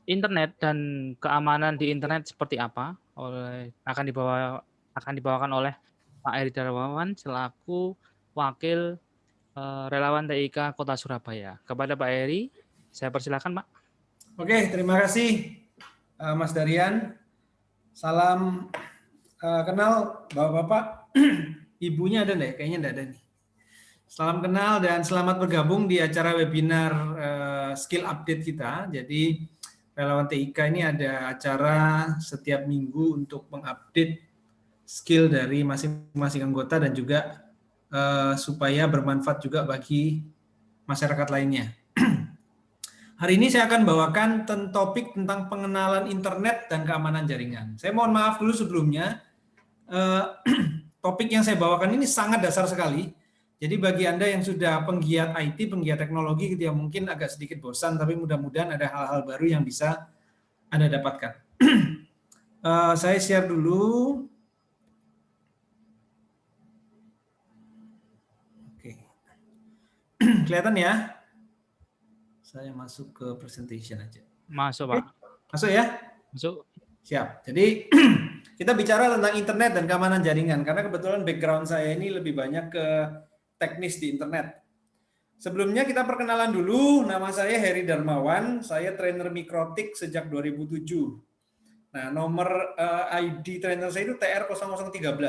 internet dan keamanan di internet seperti apa akan dibawakan oleh Pak Eri Darmawan selaku wakil relawan TIK Kota Surabaya. Kepada Pak Eri, saya persilakan, Pak. Oke, terima kasih Mas Darian. Salam kenal Bapak-bapak. Ibunya ada enggak? Kayaknya enggak ada nih. Salam kenal dan selamat bergabung di acara webinar skill update kita. Jadi relawan TIK ini ada acara setiap minggu untuk mengupdate skill dari masing-masing anggota dan juga supaya bermanfaat juga bagi masyarakat lainnya. Hari ini saya akan bawakan topik tentang pengenalan internet dan keamanan jaringan. Saya mohon maaf dulu sebelumnya, topik yang saya bawakan ini sangat dasar sekali. Jadi bagi Anda yang sudah penggiat IT, penggiat teknologi gitu ya, mungkin agak sedikit bosan, tapi mudah-mudahan ada hal-hal baru yang bisa Anda dapatkan. Saya share dulu. Oke. Kelihatan ya? Saya masuk ke presentation aja. Masuk, Pak. Masuk ya? Masuk. Siap. Jadi kita bicara tentang internet dan keamanan jaringan karena kebetulan background saya ini lebih banyak ke teknis di internet. Sebelumnya kita perkenalan dulu, nama saya Heri Darmawan, saya trainer Mikrotik sejak 2007. Nah, nomor ID trainer saya itu TR0013.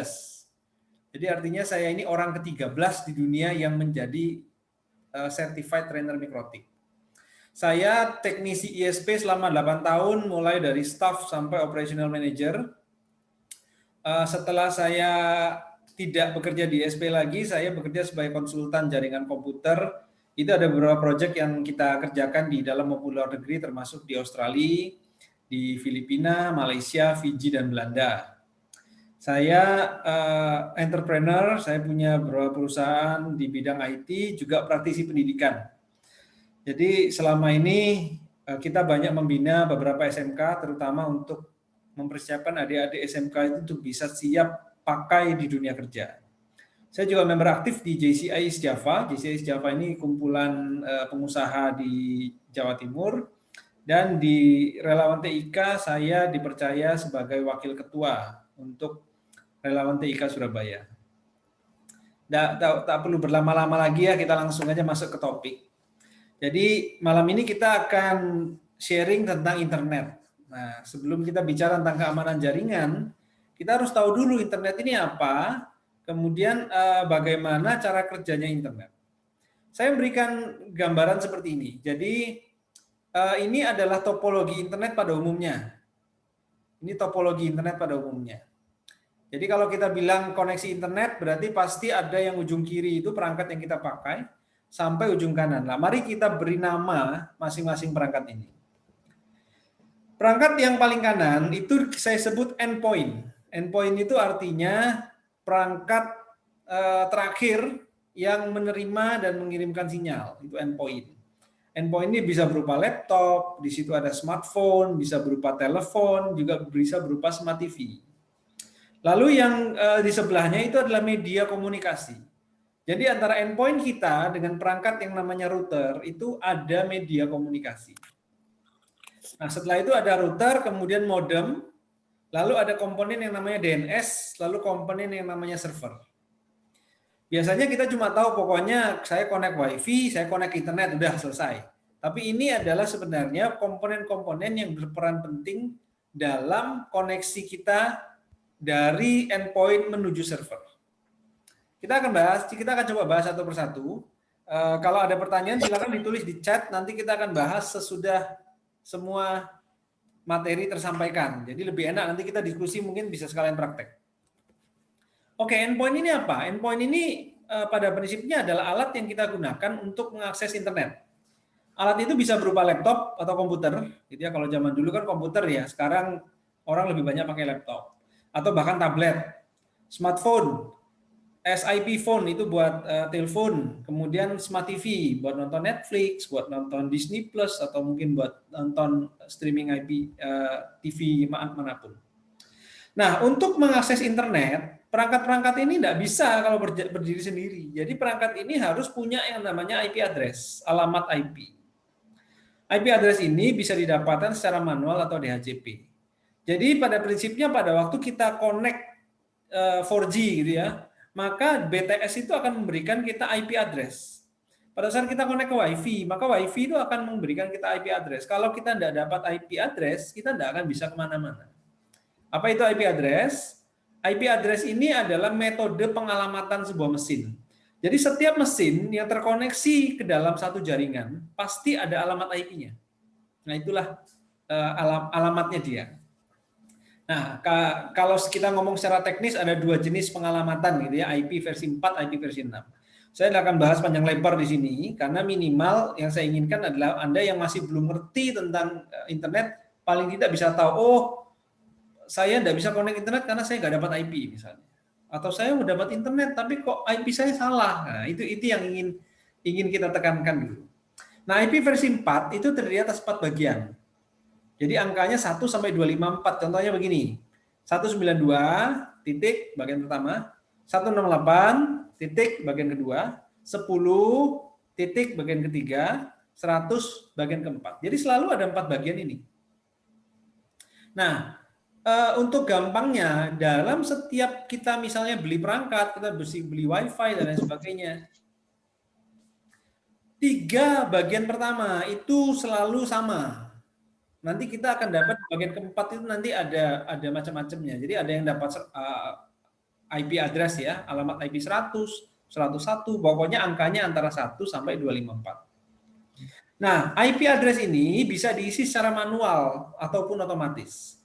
Jadi artinya saya ini orang ke-13 di dunia yang menjadi certified trainer Mikrotik. Saya teknisi ISP selama 8 tahun, mulai dari staff sampai operational manager. Setelah saya tidak bekerja di ISP lagi, saya bekerja sebagai konsultan jaringan komputer. Itu ada beberapa proyek yang kita kerjakan di dalam maupun luar negeri, termasuk di Australia, di Filipina, Malaysia, Fiji, dan Belanda. Saya entrepreneur, saya punya beberapa perusahaan di bidang IT, juga praktisi pendidikan. Jadi selama ini kita banyak membina beberapa SMK, terutama untuk mempersiapkan adik-adik SMK itu untuk bisa siap pakai di dunia kerja. Saya juga member aktif di JCI East Java. JCI East Java ini kumpulan pengusaha di Jawa Timur. Dan di relawan TIK saya dipercaya sebagai wakil ketua untuk relawan TIK Surabaya. Tak perlu berlama-lama lagi ya, kita langsung aja masuk ke topik. Jadi malam ini kita akan sharing tentang internet. Nah, sebelum kita bicara tentang keamanan jaringan, kita harus tahu dulu internet ini apa, kemudian bagaimana cara kerjanya internet. Saya berikan gambaran seperti ini. Jadi ini adalah topologi internet pada umumnya. Ini topologi internet pada umumnya. Jadi kalau kita bilang koneksi internet, berarti pasti ada yang ujung kiri itu perangkat yang kita pakai, sampai ujung kanan. Nah, mari kita beri nama masing-masing perangkat ini. Perangkat yang paling kanan itu saya sebut endpoint. Endpoint itu artinya perangkat terakhir yang menerima dan mengirimkan sinyal. Itu endpoint. Endpoint ini bisa berupa laptop, di situ ada smartphone, bisa berupa telepon, juga bisa berupa smart TV. Lalu yang di sebelahnya itu adalah media komunikasi. Jadi antara endpoint kita dengan perangkat yang namanya router itu ada media komunikasi. Nah, setelah itu ada router, kemudian modem, lalu ada komponen yang namanya DNS, lalu komponen yang namanya server. Biasanya kita cuma tahu pokoknya saya connect WiFi, saya connect internet, udah selesai. Tapi ini adalah sebenarnya komponen-komponen yang berperan penting dalam koneksi kita dari endpoint menuju server. Kita akan coba bahas satu persatu. Kalau ada pertanyaan silakan ditulis di chat, nanti kita akan bahas sesudah semua materi tersampaikan. Jadi lebih enak nanti kita diskusi, mungkin bisa sekalian praktek. Oke, endpoint ini apa? Endpoint ini pada prinsipnya adalah alat yang kita gunakan untuk mengakses internet. Alat itu bisa berupa laptop atau komputer, gitu ya. Kalau zaman dulu kan komputer ya, sekarang orang lebih banyak pakai laptop atau bahkan tablet, smartphone. SIP phone itu buat telepon, kemudian smart TV buat nonton Netflix, buat nonton Disney Plus, atau mungkin buat nonton streaming IP TV manapun. Nah, untuk mengakses internet, perangkat-perangkat ini tidak bisa kalau berdiri sendiri. Jadi perangkat ini harus punya yang namanya IP address, alamat IP. IP address ini bisa didapatkan secara manual atau DHCP. Jadi pada prinsipnya pada waktu kita connect 4G gitu ya, maka BTS itu akan memberikan kita IP address. Pada saat kita connect ke WiFi, maka WiFi itu akan memberikan kita IP address. Kalau kita tidak dapat IP address, kita tidak akan bisa kemana-mana. Apa itu IP address? IP address ini adalah metode pengalamatan sebuah mesin. Jadi setiap mesin yang terkoneksi ke dalam satu jaringan pasti ada alamat IP-nya. Nah itulah alamatnya dia. Nah kalau kita ngomong secara teknis ada dua jenis pengalamatan gitu ya, IP versi 4, IP versi 6. Saya tidak akan bahas panjang lebar di sini karena minimal yang saya inginkan adalah Anda yang masih belum ngerti tentang internet paling tidak bisa tahu, oh saya tidak bisa connect internet karena saya nggak dapat IP misalnya. Atau saya udah dapat internet tapi kok IP saya salah. Nah, itu yang ingin kita tekankan dulu. Nah, IP versi 4 itu terdiri atas 4 bagian. Jadi angkanya 1 sampai 254. Contohnya begini. 192 titik bagian pertama, 168 titik bagian kedua, 10 titik bagian ketiga, 100 bagian keempat. Jadi selalu ada 4 bagian ini. Nah, untuk gampangnya, dalam setiap kita misalnya beli perangkat, kita beli wifi dan lain sebagainya, 3 bagian pertama itu selalu sama. Nanti kita akan dapat bagian keempat itu nanti ada macam-macamnya. Jadi ada yang dapat IP address ya, alamat IP 100, 101, pokoknya angkanya antara 1 sampai 254. Nah, IP address ini bisa diisi secara manual ataupun otomatis.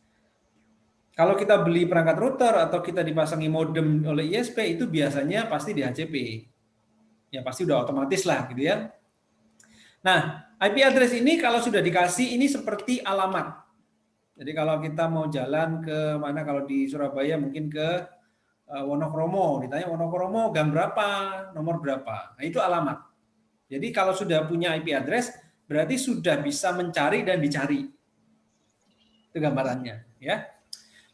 Kalau kita beli perangkat router atau kita dipasangi modem oleh ISP itu biasanya pasti DHCP. Ya pasti udah otomatis lah gitu ya. Nah, IP address ini kalau sudah dikasih ini seperti alamat. Jadi kalau kita mau jalan ke mana, kalau di Surabaya mungkin ke Wonokromo, ditanya Wonokromo gang berapa, nomor berapa. Nah, itu alamat. Jadi kalau sudah punya IP address berarti sudah bisa mencari dan dicari. Itu gambarannya ya.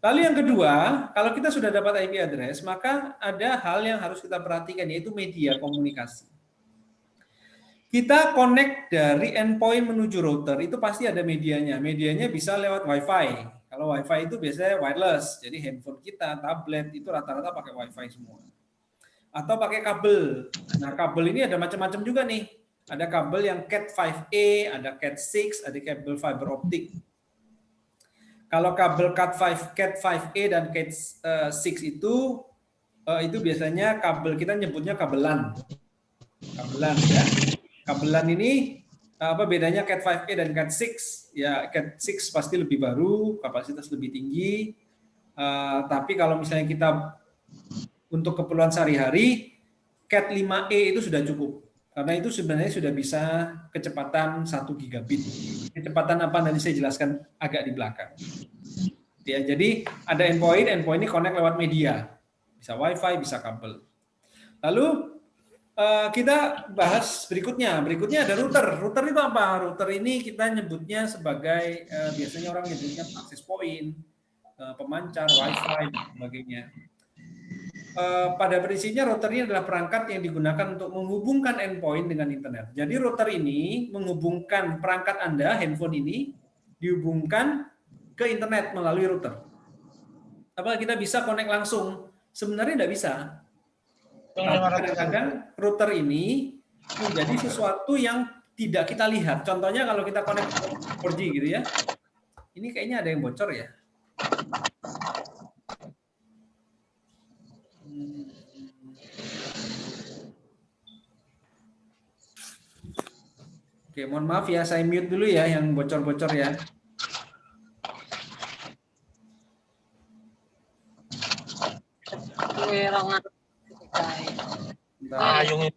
Lalu yang kedua, kalau kita sudah dapat IP address, maka ada hal yang harus kita perhatikan, yaitu media komunikasi. Kita connect dari endpoint menuju router, itu pasti ada medianya. Medianya bisa lewat Wi-Fi. Kalau Wi-Fi itu biasanya wireless, jadi handphone kita, tablet, itu rata-rata pakai Wi-Fi semua. Atau pakai kabel. Nah, kabel ini ada macam-macam juga nih. Ada kabel yang Cat 5e, ada Cat 6, ada kabel fiber optik. Kalau kabel Cat 5e dan Cat 6 itu biasanya kabel, kita nyebutnya kabelan. Kabelan ya. Kabelan ini apa bedanya Cat 5e dan Cat 6? Ya, Cat 6 pasti lebih baru, kapasitas lebih tinggi. Tapi kalau misalnya kita untuk keperluan sehari-hari, Cat 5e itu sudah cukup. Karena itu sebenarnya sudah bisa kecepatan 1 gigabit. Kecepatan apa nanti saya jelaskan agak di belakang. Ya, jadi ada endpoint ini connect lewat media. Bisa Wi-Fi, bisa kabel. Lalu kita bahas berikutnya. Berikutnya ada router. Router itu apa? Router ini kita nyebutnya sebagai, biasanya orang nyebutnya access point, pemancar, Wi-Fi, dan sebagainya. Pada prinsipnya router ini adalah perangkat yang digunakan untuk menghubungkan endpoint dengan internet. Jadi router ini menghubungkan perangkat Anda, handphone ini, dihubungkan ke internet melalui router. Apakah kita bisa connect langsung? Sebenarnya tidak bisa. Kadang-kadang router ini menjadi sesuatu yang tidak kita lihat. Contohnya kalau kita connect 4G gitu ya. Ini kayaknya ada yang bocor ya. Oke, mohon maaf ya, saya mute dulu ya yang bocor-bocor ya. Nah, yung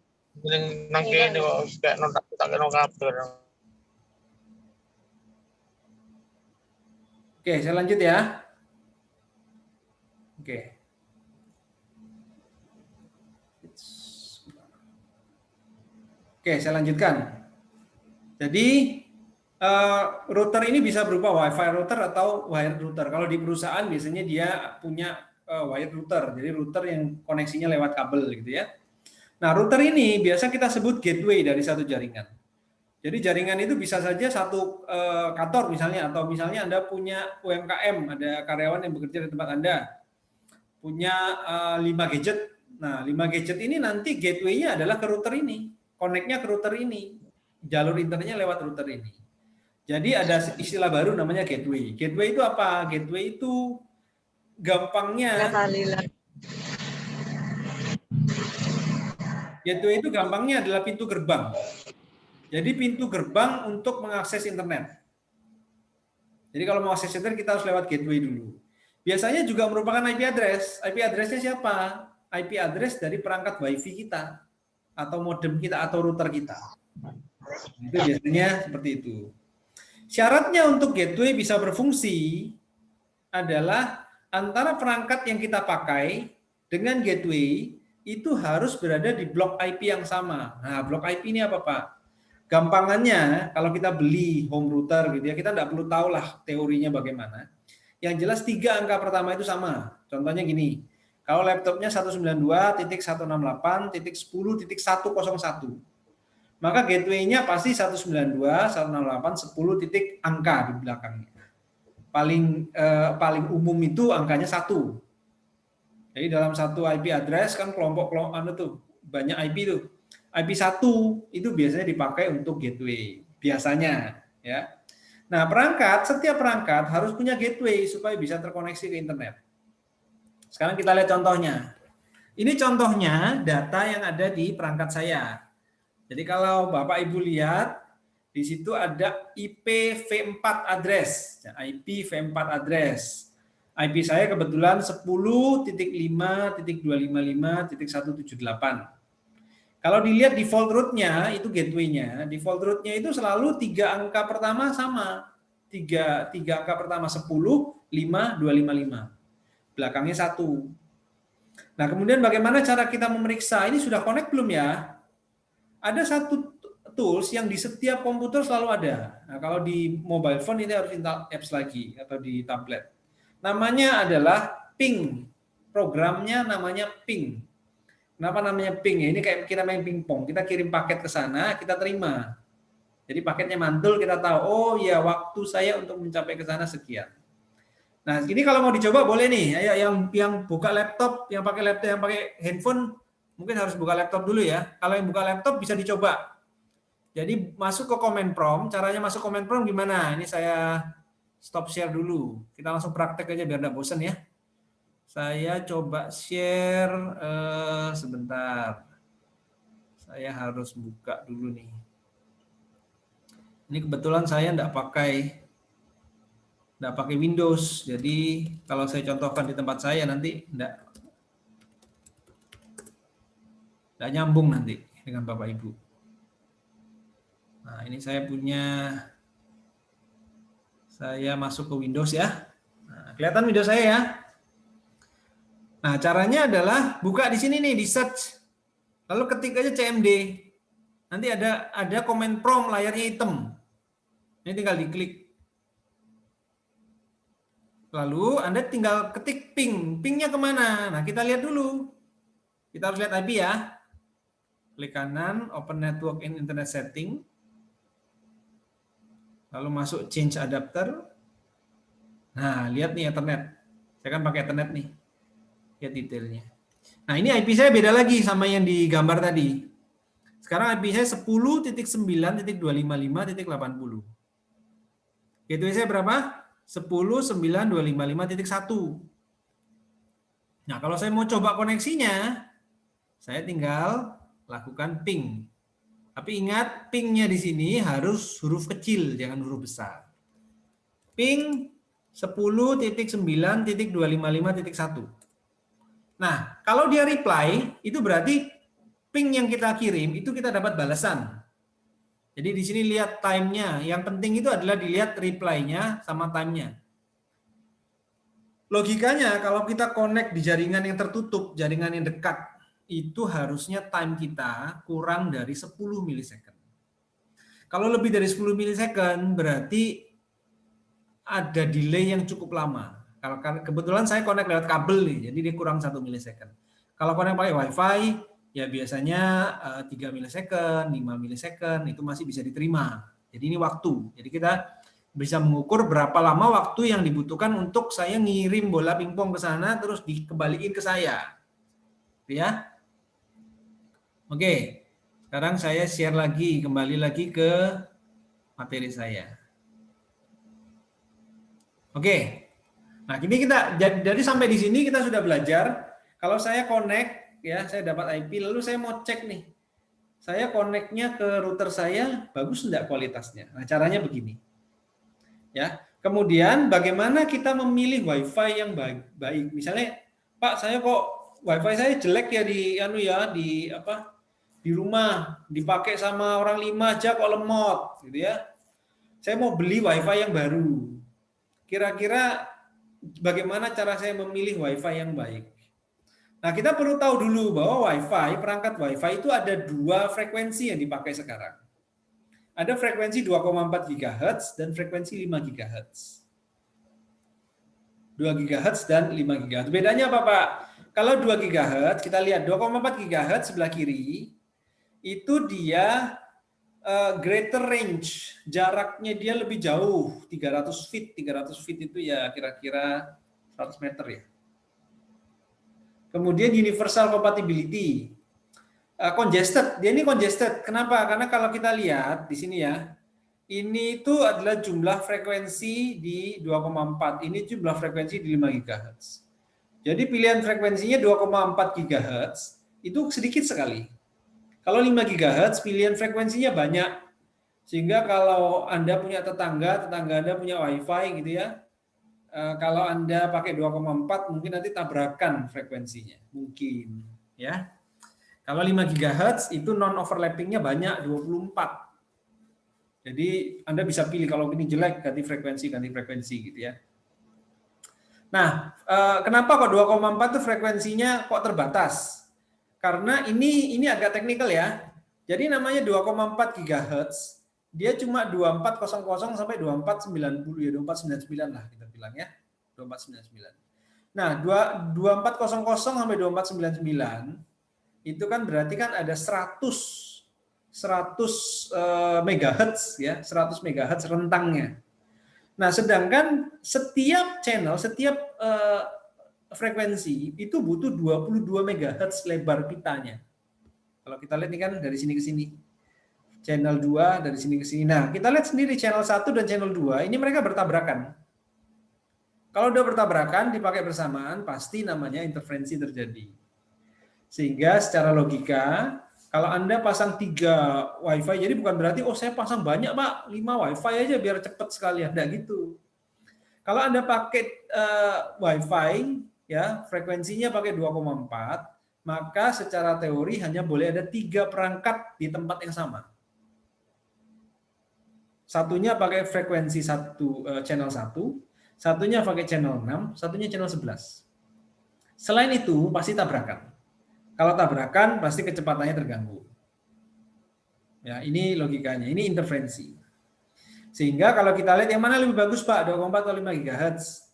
nang kene kayak no kabel. Oke, saya lanjut ya. Oke. Oke, saya lanjutkan. Jadi router ini bisa berupa Wi-Fi router atau wired router. Kalau di perusahaan biasanya dia punya wired router, jadi router yang koneksinya lewat kabel gitu ya. Nah, router ini biasa kita sebut gateway dari satu jaringan. Jadi jaringan itu bisa saja satu kantor misalnya, atau misalnya Anda punya UMKM, ada karyawan yang bekerja di tempat Anda, punya 5 gadget. Nah, 5 gadget ini nanti gateway-nya adalah ke router ini, connect-nya ke router ini, jalur internetnya lewat router ini. Jadi ada istilah baru namanya gateway. Gateway itu apa? Gateway itu gampangnya, gateway itu gampangnya adalah pintu gerbang. Jadi pintu gerbang untuk mengakses internet. Jadi kalau mau akses internet kita harus lewat gateway dulu. Biasanya juga merupakan IP address. IP address-nya siapa? IP address dari perangkat WiFi kita, atau modem kita, atau router kita. Itu biasanya seperti itu. Syaratnya untuk gateway bisa berfungsi adalah antara perangkat yang kita pakai dengan gateway itu harus berada di blok IP yang sama. Nah, blok IP ini apa, Pak? Gampangannya, kalau kita beli home router gitu ya, kita nggak perlu tahu lah teorinya bagaimana. Yang jelas 3 angka pertama itu sama. Contohnya gini, kalau laptopnya 192.168.10.101, maka gateway-nya pasti 192.168.10 titik angka di belakangnya. Paling umum itu angkanya 1. Jadi dalam satu IP address kan kelompok-kelompok tuh banyak IP tuh. IP 1 itu biasanya dipakai untuk gateway, biasanya ya. Nah, setiap perangkat harus punya gateway supaya bisa terkoneksi ke internet. Sekarang kita lihat contohnya. Ini contohnya data yang ada di perangkat saya. Jadi kalau Bapak Ibu lihat, di situ ada IP V4 address, IP V4 address. IP saya kebetulan 10.5.255.178. Kalau dilihat default root-nya, itu gateway-nya, default root-nya itu selalu 3 angka pertama sama. 3 angka pertama 10, 5, 255. Belakangnya 1. Nah, kemudian bagaimana cara kita memeriksa? Ini sudah connect belum ya? Ada satu tools yang di setiap komputer selalu ada. Nah, kalau di mobile phone ini harus install apps lagi, atau di tablet. Namanya adalah ping. Programnya namanya ping. Kenapa namanya ping? Ini kayak kita main pingpong. Kita kirim paket ke sana, kita terima. Jadi paketnya mantul, kita tahu, oh ya waktu saya untuk mencapai ke sana sekian. Nah, ini kalau mau dicoba boleh nih. Ayo yang buka laptop, yang pakai laptop, yang pakai handphone, mungkin harus buka laptop dulu ya. Kalau yang buka laptop bisa dicoba. Jadi masuk ke command prompt. Caranya masuk command prompt gimana? Ini saya stop share dulu. Kita langsung praktek aja biar nggak bosan ya. Saya coba share sebentar. Saya harus buka dulu nih. Ini kebetulan saya enggak pakai Windows. Jadi kalau saya contohkan di tempat saya nanti enggak nyambung nanti dengan Bapak Ibu. Nah, ini saya masuk ke Windows ya. Nah, kelihatan Windows saya ya. Nah, caranya adalah buka di sini nih, di search. Lalu ketik aja CMD. Nanti ada command prompt layarnya hitam. Ini tinggal diklik. Lalu Anda tinggal ketik ping. Pingnya kemana? Nah, kita lihat dulu. Kita harus lihat IP ya. Klik kanan, open network in internet setting. Lalu masuk change adapter. Nah, lihat nih Ethernet. Saya kan pakai Ethernet nih. Lihat detailnya. Nah, ini IP saya beda lagi sama yang di gambar tadi. Sekarang IP saya 10.9.255.80. Gateway saya berapa? 10.9.255.1. Nah, kalau saya mau coba koneksinya, saya tinggal lakukan ping. Tapi ingat, pingnya di sini harus huruf kecil, jangan huruf besar. Ping 10.9.255.1. Nah, kalau dia reply, itu berarti ping yang kita kirim, itu kita dapat balasan. Jadi di sini lihat time-nya. Yang penting itu adalah dilihat reply-nya sama time-nya. Logikanya, kalau kita connect di jaringan yang tertutup, jaringan yang dekat, itu harusnya time kita kurang dari 10 milisecond. Kalau lebih dari 10 milisecond, berarti ada delay yang cukup lama. Kebetulan saya connect lewat kabel nih, jadi dia kurang 1 milisecond. Kalau connect pakai WiFi, ya biasanya 3 milisecond, 5 milisecond itu masih bisa diterima. Jadi ini waktu. Jadi kita bisa mengukur berapa lama waktu yang dibutuhkan untuk saya ngirim bola pingpong ke sana terus dikembaliin ke saya. Ya. Oke. Sekarang saya share lagi, kembali lagi ke materi saya. Oke. Nah, ini kita jadi sampai di sini kita sudah belajar. Kalau saya connect, ya saya dapat IP, lalu saya mau cek nih. Saya connect-nya ke router saya, bagus enggak kualitasnya? Nah, caranya begini. Ya. Kemudian bagaimana kita memilih WiFi yang baik? Misalnya, Pak, saya kok WiFi saya jelek ya di rumah, dipakai sama orang 5 aja kok lemot, gitu ya. Saya mau beli WiFi yang baru. Kira-kira bagaimana cara saya memilih WiFi yang baik? Nah, kita perlu tahu dulu bahwa WiFi, perangkat WiFi itu ada 2 frekuensi yang dipakai sekarang. Ada frekuensi 2,4 GHz dan frekuensi 5 GHz. 2 GHz dan 5 GHz. Bedanya apa, Pak? Kalau 2 GHz, kita lihat 2,4 GHz sebelah kiri, itu dia greater range, jaraknya dia lebih jauh, 300 feet. 300 feet itu ya kira-kira 100 meter ya. Kemudian universal compatibility. Congested, dia ini congested. Kenapa? Karena kalau kita lihat di sini ya, ini itu adalah jumlah frekuensi di 2,4, ini jumlah frekuensi di 5 GHz. Jadi pilihan frekuensinya 2,4 GHz itu sedikit sekali. Kalau 5 GHz pilihan frekuensinya banyak. Sehingga kalau Anda punya tetangga Anda punya WiFi gitu ya, kalau Anda pakai 2,4 mungkin nanti tabrakan frekuensinya, mungkin ya. Kalau 5 GHz itu non overlappingnya banyak, 24. Jadi Anda bisa pilih kalau ini jelek ganti frekuensi gitu ya. Nah, kenapa kok 2,4 itu frekuensinya kok terbatas? Karena ini agak teknikal ya. Jadi namanya 2,4 GHz, dia cuma 2400 sampai 2490 ya, 2499 lah kita bilang ya. 2499. Nah, 2400 sampai 2499 itu kan berarti kan ada 100 MHz ya, 100 MHz rentangnya. Nah, sedangkan setiap channel, setiap frekuensi itu butuh 22 MHz lebar pitanya. Kalau kita lihat ini kan dari sini ke sini. Channel 2 dari sini ke sini. Nah, kita lihat sendiri channel 1 dan channel 2 ini mereka bertabrakan. Kalau udah bertabrakan dipakai bersamaan pasti namanya interferensi terjadi. Sehingga secara logika, kalau Anda pasang 3 WiFi, jadi bukan berarti, oh saya pasang banyak Pak, 5 WiFi aja biar cepat sekali, enggak gitu. Kalau Anda pakai WiFi, ya frekuensinya pakai 2,4, maka secara teori hanya boleh ada 3 perangkat di tempat yang sama. Satunya pakai frekuensi channel 1, satunya pakai channel 6, satunya channel 11. Selain itu, pasti tabrakan. Kalau tabrakan pasti kecepatannya terganggu. Ya, ini logikanya, ini interferensi. Sehingga kalau kita lihat yang mana lebih bagus Pak, 2,4 atau 5 GHz?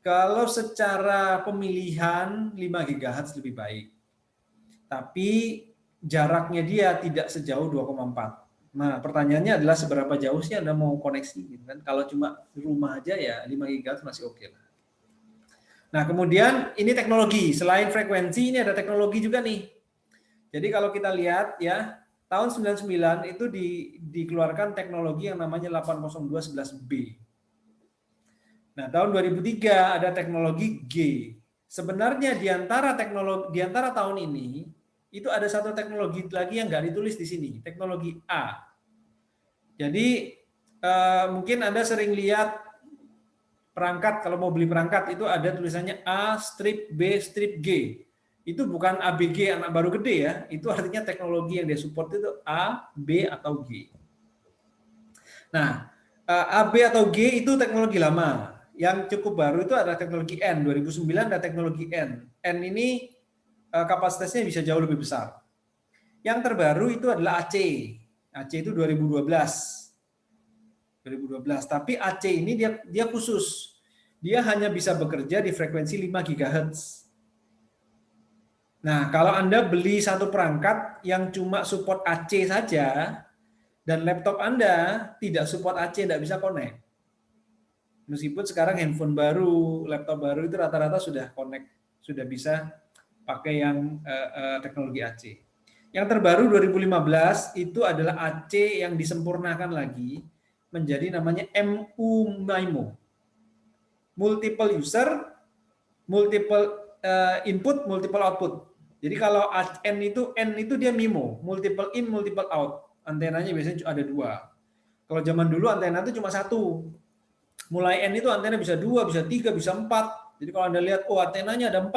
Kalau secara pemilihan 5 GHz lebih baik. Tapi jaraknya dia tidak sejauh 2,4. Nah, pertanyaannya adalah seberapa jauh sih Anda mau koneksi gitu kan? Kalau cuma di rumah aja ya 5 GHz masih oke lah. Nah, kemudian ini teknologi. Selain frekuensi, ini ada teknologi juga nih. Jadi kalau kita lihat ya, tahun 99 itu dikeluarkan teknologi yang namanya 802.11b. Nah, tahun 2003 ada teknologi G. Sebenarnya di antara tahun ini itu ada satu teknologi lagi yang nggak ditulis di sini, teknologi A. Jadi mungkin Anda sering lihat perangkat, kalau mau beli perangkat itu ada tulisannya A strip B strip G. Itu bukan ABG anak baru gede ya, itu artinya teknologi yang dia support itu A, B atau G. Nah, A, B atau G itu teknologi lama. Yang cukup baru itu ada teknologi N, 2009 ada teknologi N. N ini kapasitasnya bisa jauh lebih besar. Yang terbaru itu adalah AC. AC itu 2012. Tapi AC ini dia khusus. Dia hanya bisa bekerja di frekuensi 5 GHz. Nah, kalau Anda beli satu perangkat yang cuma support AC saja, dan laptop Anda tidak support AC, tidak bisa connect. Meskipun sekarang handphone baru, laptop baru itu rata-rata sudah connect, sudah bisa pakai yang teknologi AC. Yang terbaru 2015 itu adalah AC yang disempurnakan lagi menjadi namanya MU-MIMO. Multiple user, multiple input, multiple output. Jadi kalau N itu dia MIMO, multiple in, multiple out. Antenanya biasanya ada 2. Kalau zaman dulu antena itu cuma 1. Mulai N itu antena bisa 2, bisa 3, bisa 4. Jadi kalau Anda lihat, oh antenanya ada 4.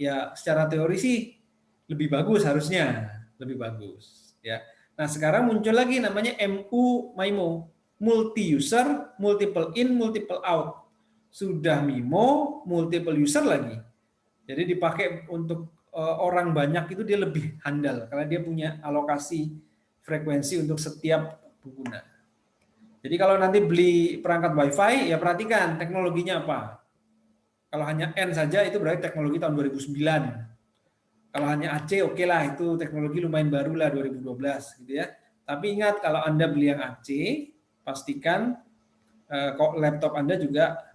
Ya secara teori sih lebih bagus harusnya. Lebih bagus. Ya. Nah sekarang muncul lagi namanya MU-MIMO. Multi user, multiple in, multiple out. Sudah MIMO, multiple user lagi. Jadi dipakai untuk orang banyak itu dia lebih handal. Karena dia punya alokasi frekuensi untuk setiap pengguna. Jadi kalau nanti beli perangkat WiFi, ya perhatikan teknologinya apa. Kalau hanya N saja itu berarti teknologi tahun 2009. Kalau hanya AC, oke lah itu teknologi lumayan baru lah 2012 gitu ya. Tapi ingat kalau Anda beli yang AC, pastikan kok laptop Anda juga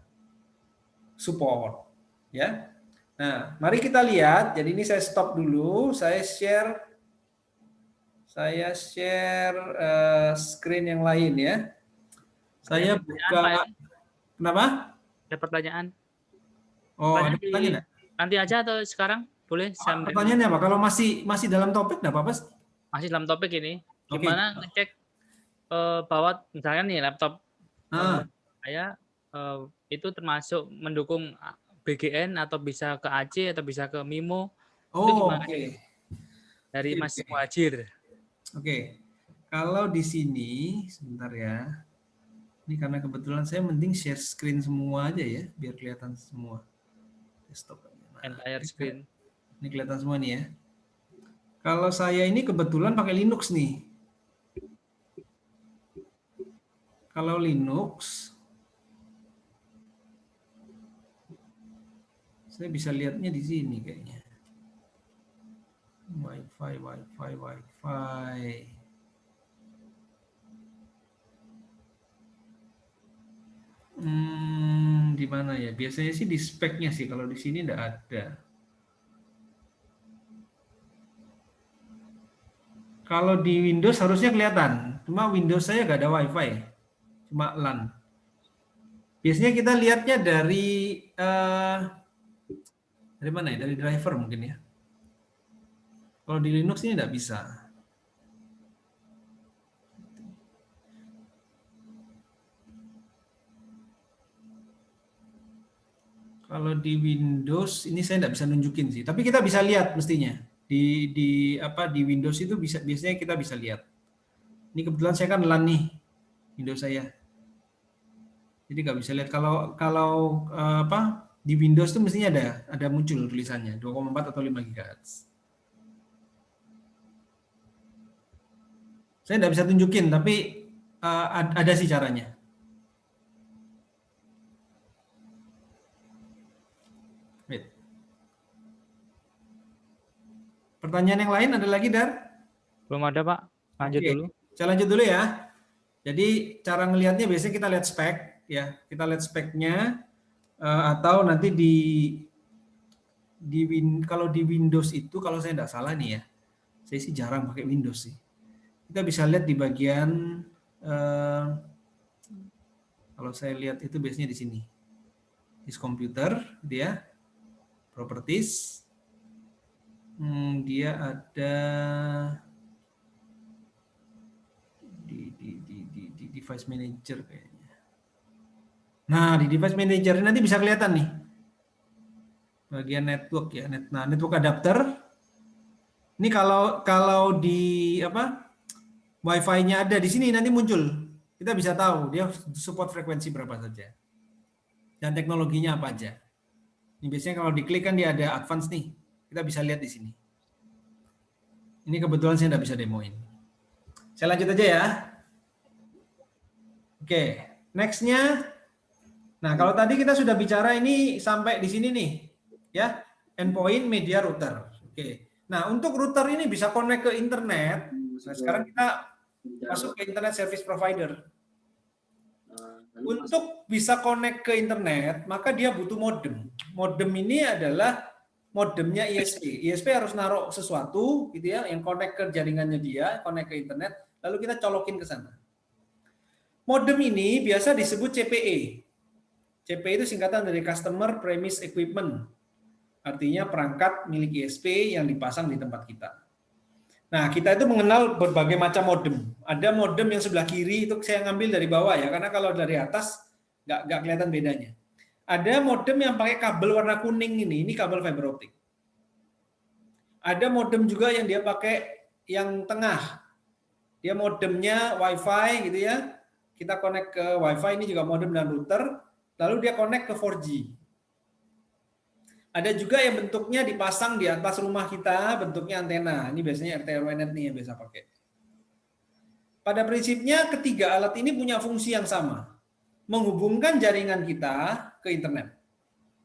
support ya. Nah, mari kita lihat. Jadi ini saya stop dulu, saya share screen yang lain ya. Saya buka. Kenapa? Ada pertanyaan. Oh, ada pertanyaan? Nanti aja atau sekarang? Boleh. Pertanyaannya apa? Kalau masih dalam topik, nggak apa-apa? Masih dalam topik ini. Gimana ngecek bahwa misalnya nih laptop saya itu termasuk mendukung BGN atau bisa ke AC atau bisa ke MIMO. Itu gimana? Dari Mas Muhajir. Oke. Kalau di sini, sebentar ya. Ini karena kebetulan saya mending share screen semua aja ya, biar kelihatan semua. Desktop. Entire screen. Ini kelihatan semua nih ya. Kalau saya ini kebetulan pakai Linux nih. Kalau Linux, saya bisa lihatnya di sini kayaknya. Wi-Fi. Di mana ya? Biasanya sih di speknya sih, kalau di sini enggak ada. Kalau di Windows harusnya kelihatan, cuma Windows saya nggak ada Wi-Fi, cuma LAN. Biasanya kita lihatnya dari mana ya? Dari driver mungkin ya. Kalau di Linux ini nggak bisa. Kalau di Windows ini saya nggak bisa nunjukin sih, tapi kita bisa lihat mestinya di Windows itu biasanya kita bisa lihat. Ini kebetulan saya kan LAN nih Windows saya, jadi nggak bisa lihat. Kalau di Windows itu mestinya ada muncul tulisannya 2,4 atau 5 GHz. Saya nggak bisa tunjukin, tapi ada sih caranya. Pertanyaan yang lain ada lagi, Dar? Belum ada, Pak. Lanjut dulu. Saya lanjut dulu ya. Jadi cara ngelihatnya biasanya kita lihat spek ya. Kita lihat speknya atau nanti kalau di Windows itu, kalau saya tidak salah nih ya. Saya sih jarang pakai Windows sih. Kita bisa lihat di bagian kalau saya lihat itu biasanya di sini. This computer dia properties. Dia ada di device manager kayaknya. Nah, di device manager nanti bisa kelihatan nih bagian network ya. Nah, network adapter. Ini kalau di Wi-Fi-nya ada di sini nanti muncul. Kita bisa tahu dia support frekuensi berapa saja dan teknologinya apa aja. Ini biasanya kalau diklik kan dia ada advance nih. Kita bisa lihat di sini. Ini kebetulan saya tidak bisa demoin. Saya lanjut aja ya. Oke, next-nya. Nah, kalau tadi kita sudah bicara ini sampai di sini nih, ya, endpoint, media, router. Oke. Nah, untuk router ini bisa connect ke internet. Nah, sekarang kita masuk ke internet service provider. Untuk bisa connect ke internet, maka dia butuh modem. Modem ini adalah modemnya ISP. ISP harus naruh sesuatu gitu ya, yang connect ke jaringannya dia, connect ke internet, lalu kita colokin ke sana. Modem ini biasa disebut CPE. CPE itu singkatan dari Customer Premise Equipment. Artinya perangkat milik ISP yang dipasang di tempat kita. Nah, kita itu mengenal berbagai macam modem. Ada modem yang sebelah kiri, itu saya ngambil dari bawah ya, karena kalau dari atas nggak kelihatan bedanya. Ada modem yang pakai kabel warna kuning ini kabel fiber optik. Ada modem juga yang dia pakai yang tengah. Dia modemnya WiFi gitu ya. Kita connect ke WiFi, ini juga modem dan router, lalu dia connect ke 4G. Ada juga yang bentuknya dipasang di atas rumah kita, bentuknya antena. Ini biasanya RT RW-net nih yang biasa pakai. Pada prinsipnya ketiga alat ini punya fungsi yang sama, menghubungkan jaringan kita ke internet.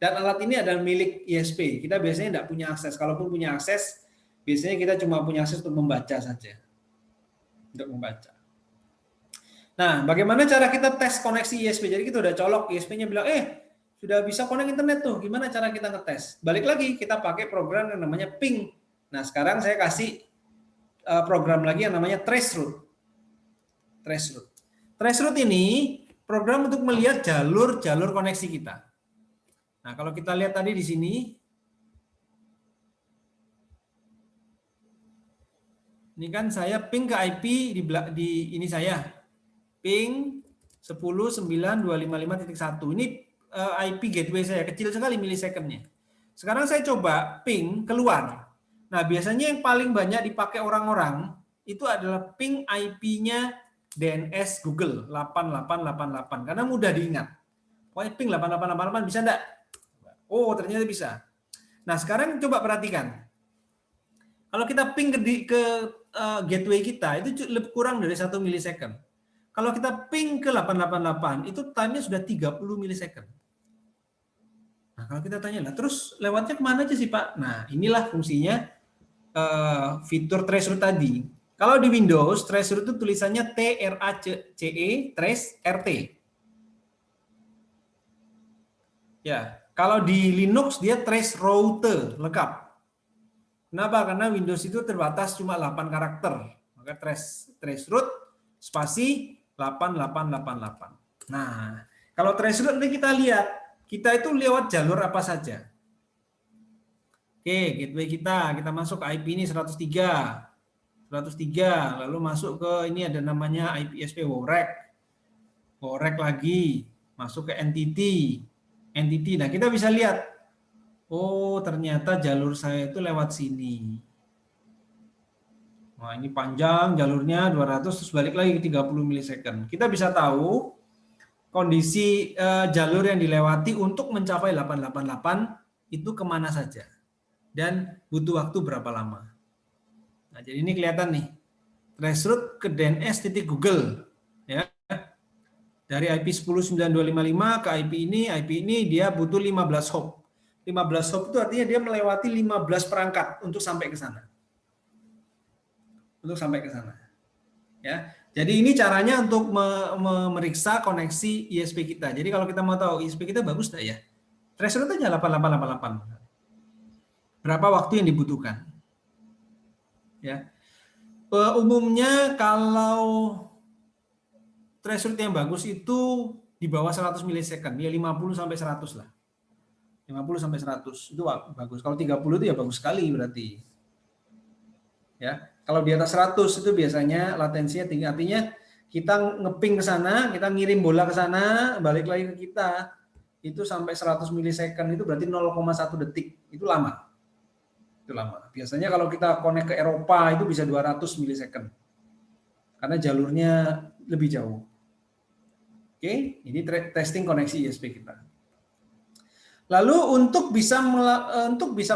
Dan alat ini adalah milik ISP. Kita biasanya tidak punya akses. Kalaupun punya akses, biasanya kita cuma punya akses untuk membaca saja. Untuk membaca. Nah, bagaimana cara kita tes koneksi ISP? Jadi kita udah colok, ISP-nya bilang, sudah bisa connect internet tuh. Gimana cara kita ngetes? Balik lagi, kita pakai program yang namanya ping. Nah, sekarang saya kasih program lagi yang namanya traceroute. Traceroute ini program untuk melihat jalur-jalur koneksi kita. Nah, kalau kita lihat tadi di sini, ini kan saya ping ke IP di ini saya ping 10.9.255.1. Ini IP gateway saya, kecil sekali milisecondnya. Sekarang saya coba ping keluar. Nah, biasanya yang paling banyak dipakai orang-orang itu adalah ping IP-nya DNS Google 8888 karena mudah diingat. Pokoknya ping 8888 bisa enggak? Oh, ternyata bisa. Nah, sekarang coba perhatikan. Kalau kita ping ke gateway kita itu lebih kurang dari 1 milisecond. Kalau kita ping ke 888 itu time-nya sudah 30 milisecond. Nah, kalau kita tanya lah, terus lewatnya kemana aja sih Pak? Nah, inilah fungsinya fitur traceroute tadi. Kalau di Windows, traceroute itu tulisannya TRACE, trace RT. Ya, kalau di Linux dia trace route lengkap. Kenapa? Karena Windows itu terbatas cuma 8 karakter. Maka traceroute spasi 8888. Nah, kalau traceroute nanti kita lihat, kita itu lewat jalur apa saja. Oke, gateway kita masuk ke IP ini 103, lalu masuk ke ini ada namanya IPSP WOREC lagi, masuk ke entity. Nah, kita bisa lihat, oh ternyata jalur saya itu lewat sini. Wah, ini panjang jalurnya 200, terus balik lagi ke 30 milisecond. Kita bisa tahu kondisi jalur yang dilewati untuk mencapai 888 itu kemana saja. Dan butuh waktu berapa lama. Nah, jadi ini kelihatan nih. Traceroute ke DNS titik Google. Ya. Dari IP 10.9.255 ke IP ini dia butuh 15 hop. 15 hop itu artinya dia melewati 15 perangkat untuk sampai ke sana. Ya. Jadi ini caranya untuk memeriksa koneksi ISP kita. Jadi kalau kita mau tahu ISP kita bagus enggak ya? Traceroute aja 8888. Berapa waktu yang dibutuhkan? Ya. Umumnya kalau traceroute yang bagus itu di bawah 100 milisecond, ya 50 sampai 100 lah. 50 sampai 100 itu bagus. Kalau 30 itu ya bagus sekali berarti. Ya. Kalau di atas 100 itu biasanya latensinya tinggi, artinya kita ngeping ke sana, kita ngirim bola ke sana, balik lagi ke kita, itu sampai 100 milisecond itu berarti 0,1 detik, itu lama. Biasanya kalau kita connect ke Eropa itu bisa 200 milisecond, karena jalurnya lebih jauh. Oke, ini testing koneksi ISP kita. Lalu untuk bisa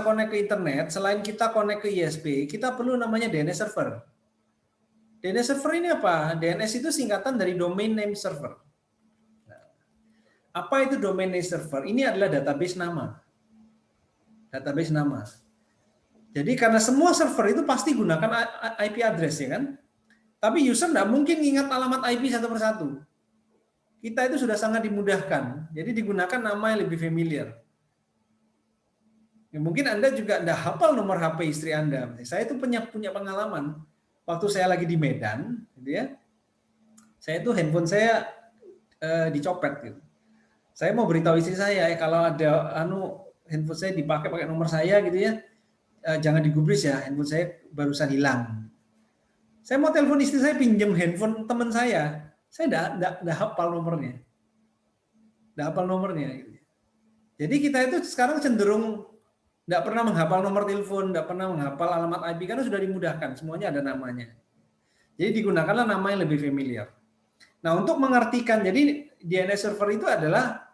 connect ke internet, selain kita connect ke ISP, kita perlu namanya DNS server. DNS server ini apa? DNS itu singkatan dari domain name server. Nah, apa itu domain name server? Ini adalah database nama. Jadi karena semua server itu pasti gunakan IP address ya kan. Tapi user nggak mungkin ingat alamat IP satu persatu. Kita itu sudah sangat dimudahkan. Jadi digunakan nama yang lebih familiar. Ya, mungkin Anda juga nggak hafal nomor HP istri Anda. Saya itu punya pengalaman. Waktu saya lagi di Medan, gitu ya. Saya itu handphone saya dicopet gitu. Saya mau beritahu istri saya kalau ada handphone saya dipakai pakai nomor saya gitu ya, jangan digubris ya, handphone saya barusan hilang. Saya mau telepon istri saya pinjam handphone teman saya enggak hafal nomornya. Enggak hafal nomornya gitu. Jadi kita itu sekarang cenderung enggak pernah menghafal nomor telepon, enggak pernah menghafal alamat IP karena sudah dimudahkan, semuanya ada namanya. Jadi digunakanlah nama yang lebih familiar. Nah, untuk mengartikan, jadi DNS server itu adalah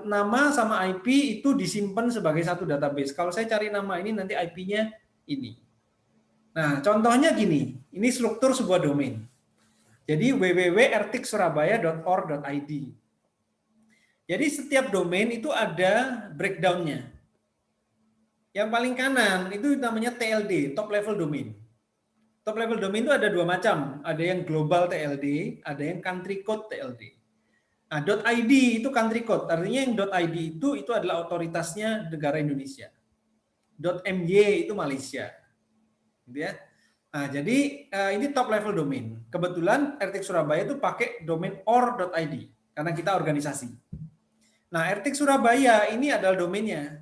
nama sama IP itu disimpan sebagai satu database. Kalau saya cari nama ini, nanti IP-nya ini. Nah, contohnya gini, ini struktur sebuah domain. Jadi www.rtiksurabaya.org.id. Jadi setiap domain itu ada breakdown-nya. Yang paling kanan itu namanya TLD, top level domain. Top level domain itu ada dua macam, ada yang global TLD, ada yang country code TLD. Nah, .id itu country code, artinya yang .id itu adalah otoritasnya negara Indonesia. .my itu Malaysia. Gitu ya. Nah, jadi ini top level domain. Kebetulan RTIK Surabaya itu pakai domain or.id karena kita organisasi. Nah, RTIK Surabaya ini adalah domainnya.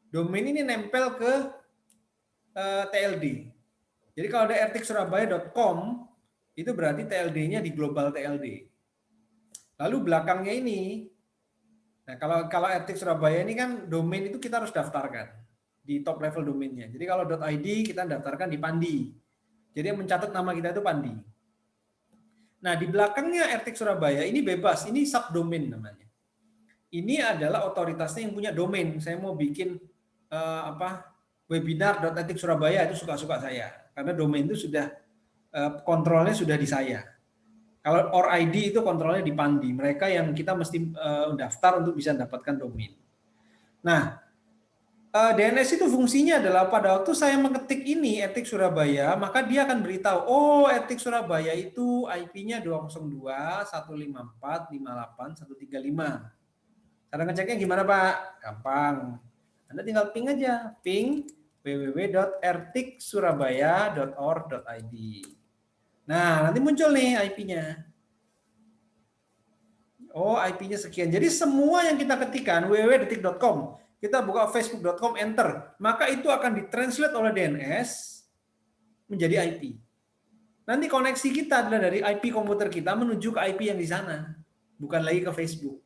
Domain ini nempel ke TLD. Jadi kalau ada rtiksurabaya.com itu berarti TLD-nya di global TLD. Lalu belakangnya ini, nah kalau RTIK Surabaya ini kan domain itu kita harus daftarkan di top level domainnya. Jadi kalau .id kita daftarkan di Pandi. Jadi yang mencatat nama kita itu Pandi. Nah di belakangnya RTIK Surabaya ini bebas, ini subdomain namanya. Ini adalah otoritasnya yang punya domain. Saya mau bikin webinar.rtik Surabaya itu suka-suka saya. Karena domain itu sudah kontrolnya sudah di saya. Kalau ORID itu kontrolnya di Pandi. Mereka yang kita mesti daftar untuk bisa mendapatkan domain. Nah, DNS itu fungsinya adalah pada waktu saya mengetik ini RTIK Surabaya, maka dia akan beritahu, oh RTIK Surabaya itu IP-nya 202.154.58.135. Cara ngeceknya gimana Pak? Gampang. Anda tinggal ping aja, ping www.rtiksurabaya.org.id. Nah, nanti muncul nih IP-nya. Oh, IP-nya sekian. Jadi semua yang kita ketikkan www.detik.com, kita buka facebook.com, enter, maka itu akan ditranslate oleh DNS menjadi IP. Nanti koneksi kita adalah dari IP komputer kita menuju ke IP yang di sana, bukan lagi ke Facebook.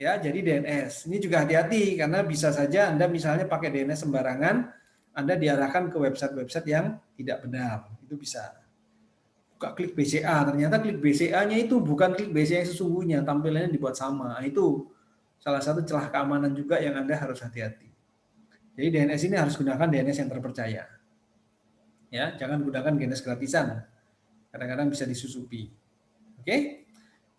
Ya, jadi DNS. Ini juga hati-hati karena bisa saja Anda misalnya pakai DNS sembarangan, Anda diarahkan ke website-website yang tidak benar. Itu bisa. Buka klik BCA, ternyata klik BCA-nya itu bukan klik BCA yang sesungguhnya, tampilannya dibuat sama. Itu salah satu celah keamanan juga yang Anda harus hati-hati. Jadi DNS ini harus gunakan DNS yang terpercaya. Ya, jangan gunakan DNS gratisan. Kadang-kadang bisa disusupi. Oke?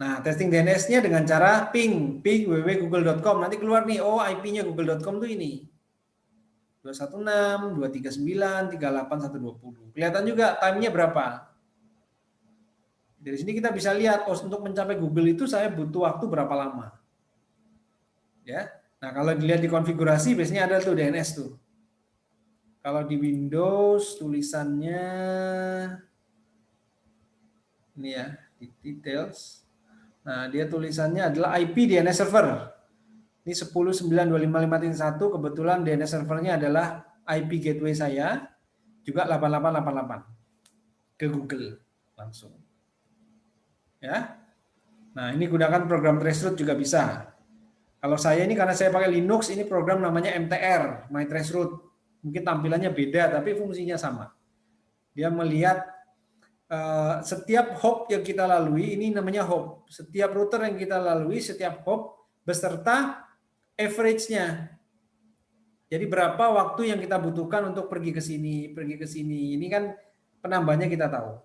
Nah, testing DNS-nya dengan cara ping www.google.com. Nanti keluar nih, oh IP-nya google.com tuh ini. 216, 239, 38, 120. Kelihatan juga time-nya berapa. Dari sini kita bisa lihat, oh untuk mencapai Google itu saya butuh waktu berapa lama. Ya. Nah, kalau dilihat di konfigurasi biasanya ada tuh DNS tuh. Kalau di Windows tulisannya ini ya, di details. Nah, dia tulisannya adalah IP DNS server. Ini 10.925.531, kebetulan DNS servernya adalah IP gateway saya, juga 8888 ke Google langsung. Ya. Nah, ini gunakan program traceroute juga bisa. Kalau saya ini karena saya pakai Linux, ini program namanya MTR, My Traceroute. Mungkin tampilannya beda, tapi fungsinya sama. Dia melihat setiap hop yang kita lalui, ini namanya hop. Setiap router yang kita lalui, setiap hop beserta average-nya. Jadi berapa waktu yang kita butuhkan untuk pergi ke sini, pergi ke sini. Ini kan penambahnya kita tahu.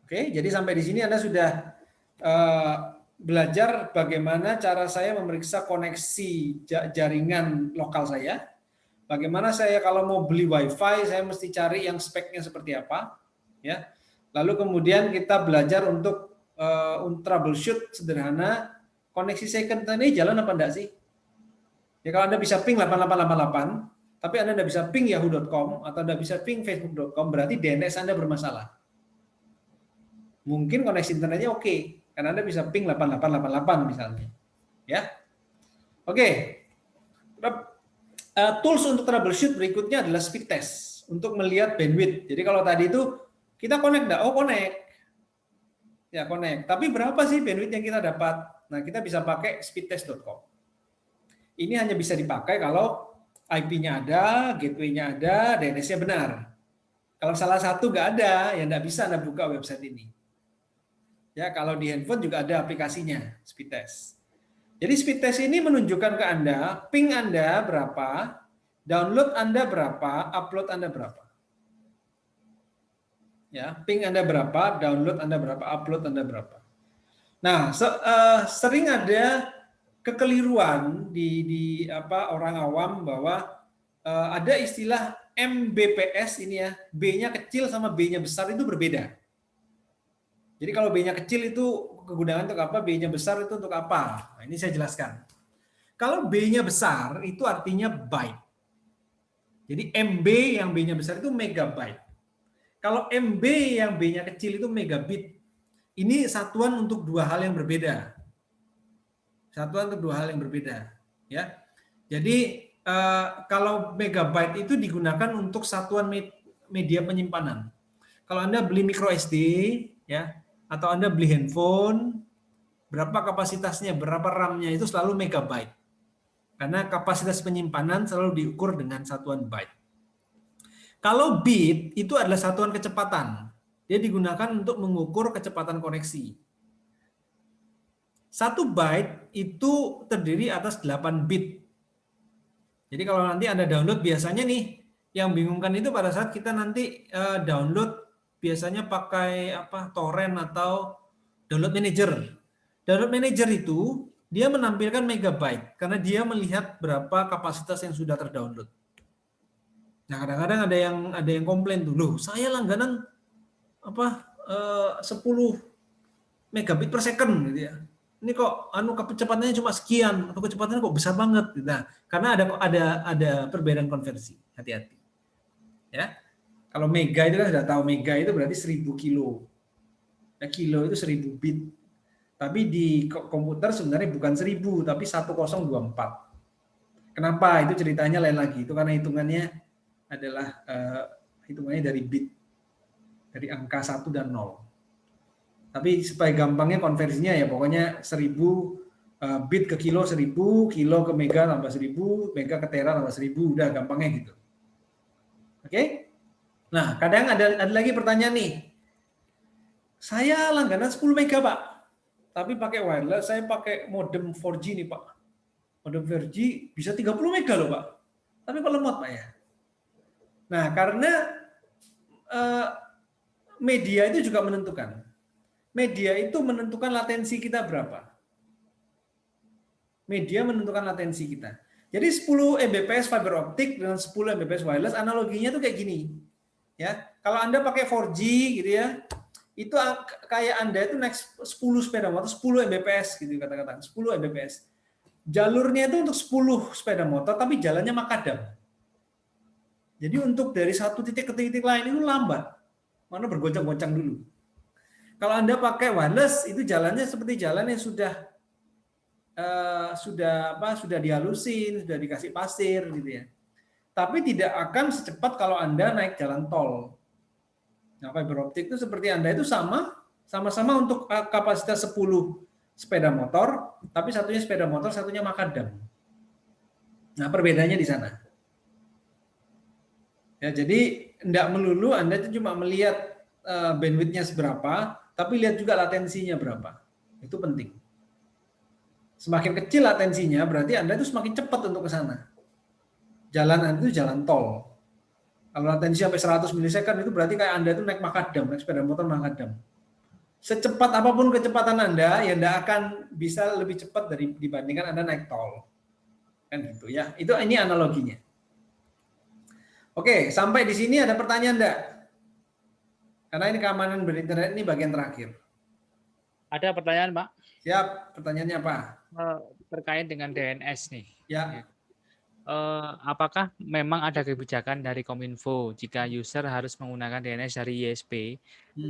Oke, jadi sampai di sini Anda sudah belajar bagaimana cara saya memeriksa koneksi jaringan lokal saya. Bagaimana saya kalau mau beli WiFi, saya mesti cari yang speknya seperti apa, ya. Lalu kemudian kita belajar untuk troubleshoot sederhana, koneksi saya ke internet ini jalan apa enggak sih? Ya kalau Anda bisa ping 8888, tapi Anda tidak bisa ping yahoo.com atau Anda bisa ping facebook.com, berarti DNS Anda bermasalah. Mungkin koneksi internetnya oke, karena Anda bisa ping 8888 misalnya. Ya. Oke. Tools untuk troubleshoot berikutnya adalah speed test untuk melihat bandwidth. Jadi kalau tadi itu kita connect enggak? Oh, connect. Ya, connect. Tapi berapa sih bandwidth yang kita dapat? Nah, kita bisa pakai speedtest.com. Ini hanya bisa dipakai kalau IP-nya ada, gateway-nya ada, DNS-nya benar. Kalau salah satu nggak ada, ya nggak bisa Anda buka website ini. Ya, kalau di handphone juga ada aplikasinya, speed test. Jadi speed test ini menunjukkan ke Anda, ping Anda berapa, download Anda berapa, upload Anda berapa. Ya, ping Anda berapa, download Anda berapa, upload Anda berapa. Nah, sering ada kekeliruan di orang awam bahwa ada istilah Mbps ini ya, B-nya kecil sama B-nya besar itu berbeda. Jadi kalau B-nya kecil itu kegunaan untuk apa, B-nya besar itu untuk apa? Nah, ini saya jelaskan. Kalau B-nya besar itu artinya byte. Jadi MB yang B-nya besar itu megabyte. Kalau MB yang B-nya kecil itu megabit. Ini satuan untuk dua hal yang berbeda. Satuan untuk dua hal yang berbeda, ya. Jadi kalau megabyte itu digunakan untuk satuan media penyimpanan. Kalau Anda beli micro SD, ya, atau Anda beli handphone, berapa kapasitasnya, berapa RAM-nya itu selalu megabyte. Karena kapasitas penyimpanan selalu diukur dengan satuan byte. Kalau bit itu adalah satuan kecepatan. Dia digunakan untuk mengukur kecepatan koneksi. 1 byte itu terdiri atas 8 bit. Jadi kalau nanti Anda download biasanya nih, yang bingungkan itu pada saat kita nanti download biasanya pakai torrent atau download manager. Download manager itu dia menampilkan megabyte karena dia melihat berapa kapasitas yang sudah terdownload. Nah, kadang-kadang ada yang komplain tuh, loh, saya langganan 10 megabit per second gitu ya. Ini kok kecepatannya cuma sekian, atau kecepatannya kok besar banget. Nah, karena ada perbedaan konversi. Hati-hati. Ya. Kalau mega itu kan sudah tahu, mega itu berarti 1000 kilo. Ya, kilo itu 1000 bit. Tapi di komputer sebenarnya bukan 1000, tapi 1024. Kenapa? Itu ceritanya lain lagi. Itu karena hitungannya adalah hitungannya dari bit. Dari angka 1 dan 0. Tapi supaya gampangnya konversinya ya pokoknya 1000 bit ke kilo 1000, kilo ke mega tambah 1000, mega ke tera tambah 1000, udah gampangnya gitu. Oke? Nah, kadang ada lagi pertanyaan nih. Saya langganan 10 mega, Pak. Tapi pakai wireless, saya pakai modem 4G nih, Pak. Modem 4G bisa 30 mega loh, Pak. Tapi kok lemot, Pak ya? Nah, karena media itu juga menentukan. Media itu menentukan latensi kita berapa. Media menentukan latensi kita. Jadi 10 Mbps fiber optik dengan 10 Mbps wireless analoginya tuh kayak gini. Ya, kalau Anda pakai 4G gitu ya, itu kayak Anda itu naik 10 sepeda motor 10 Mbps gitu kata-kata, 10 Mbps. Jalurnya itu untuk 10 sepeda motor tapi jalannya makadam. Jadi untuk dari satu titik ke titik lain itu lambat. Mana bergoncang-goncang dulu. Kalau Anda pakai wireless itu jalannya seperti jalan yang sudah dihalusin, sudah dikasih pasir gitu ya. Tapi tidak akan secepat kalau Anda naik jalan tol. Nah, fiber optik itu seperti Anda itu sama-sama untuk kapasitas 10 sepeda motor, tapi satunya sepeda motor, satunya makadam. Nah, perbedaannya di sana. Ya, jadi tidak melulu Anda itu cuma melihat bandwidth-nya seberapa, tapi lihat juga latensinya berapa. Itu penting. Semakin kecil latensinya, berarti Anda itu semakin cepat untuk ke sana. Jalan Anda itu jalan tol. Kalau latensi sampai 100 milisecond itu berarti kayak Anda itu naik makadam, naik sepeda motor makadam. Secepat apapun kecepatan Anda, ya Anda akan bisa lebih cepat dibandingkan Anda naik tol. Kan gitu ya. Ini analoginya. Oke, sampai di sini ada pertanyaan enggak? Karena ini keamanan berinternet ini bagian terakhir. Ada pertanyaan, Pak? Siap, pertanyaannya apa? Terkait dengan DNS nih. Ya. Apakah memang ada kebijakan dari Kominfo jika user harus menggunakan DNS dari ISP?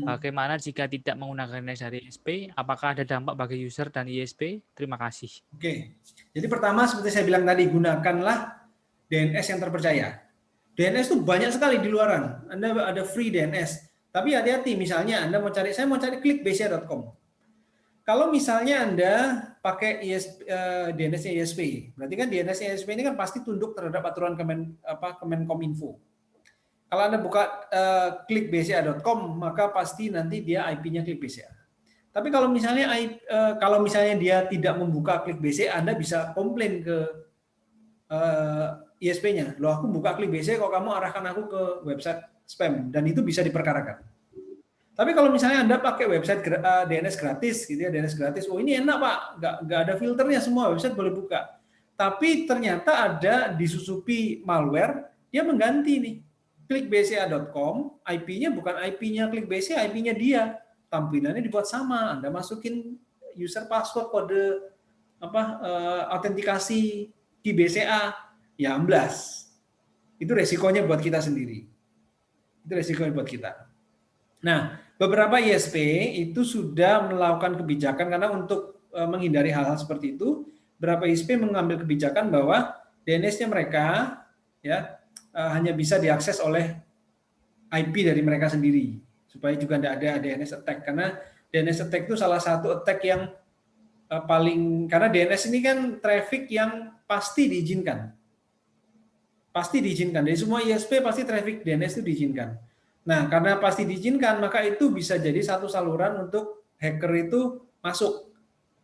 Bagaimana jika tidak menggunakan DNS dari ISP? Apakah ada dampak bagi user dan ISP? Terima kasih. Oke. Jadi pertama seperti saya bilang tadi, gunakanlah DNS yang terpercaya. DNS itu banyak sekali di luaran. Anda ada free DNS. Tapi hati-hati, misalnya saya mau cari clickbase.com. Kalau misalnya Anda pakai DNS-nya ISP, berarti kan DNS ISP ini kan pasti tunduk terhadap aturan Kemenkominfo. Kalau Anda buka clickbase.com, maka pasti nanti dia IP-nya clickbase. Tapi kalau misalnya dia tidak membuka clickbase, Anda bisa komplain ke ISP-nya. Loh, aku buka clickbase kok kamu arahkan aku ke website spam, dan itu bisa diperkarakan. Tapi kalau misalnya Anda pakai website DNS gratis, gitu ya, DNS gratis, oh ini enak Pak, nggak ada filternya, semua website boleh buka. Tapi ternyata ada disusupi malware, dia mengganti nih. Clickbase.com, IP-nya bukan IP-nya ClickBase, IP-nya dia. Tampilannya dibuat sama, Anda masukin user password, kode autentikasi di BCA, ya amblas. Itu resikonya buat kita sendiri. Itu resikonya buat kita. Nah, beberapa ISP itu sudah melakukan kebijakan karena untuk menghindari hal-hal seperti itu, beberapa ISP mengambil kebijakan bahwa DNS-nya mereka ya hanya bisa diakses oleh IP dari mereka sendiri, supaya juga tidak ada DNS attack. Karena DNS attack itu salah satu attack yang karena DNS ini kan traffic yang pasti diizinkan. Pasti diizinkan. Dari semua ISP pasti traffic DNS itu diizinkan. Nah, karena pasti diizinkan, maka itu bisa jadi satu saluran untuk hacker itu masuk.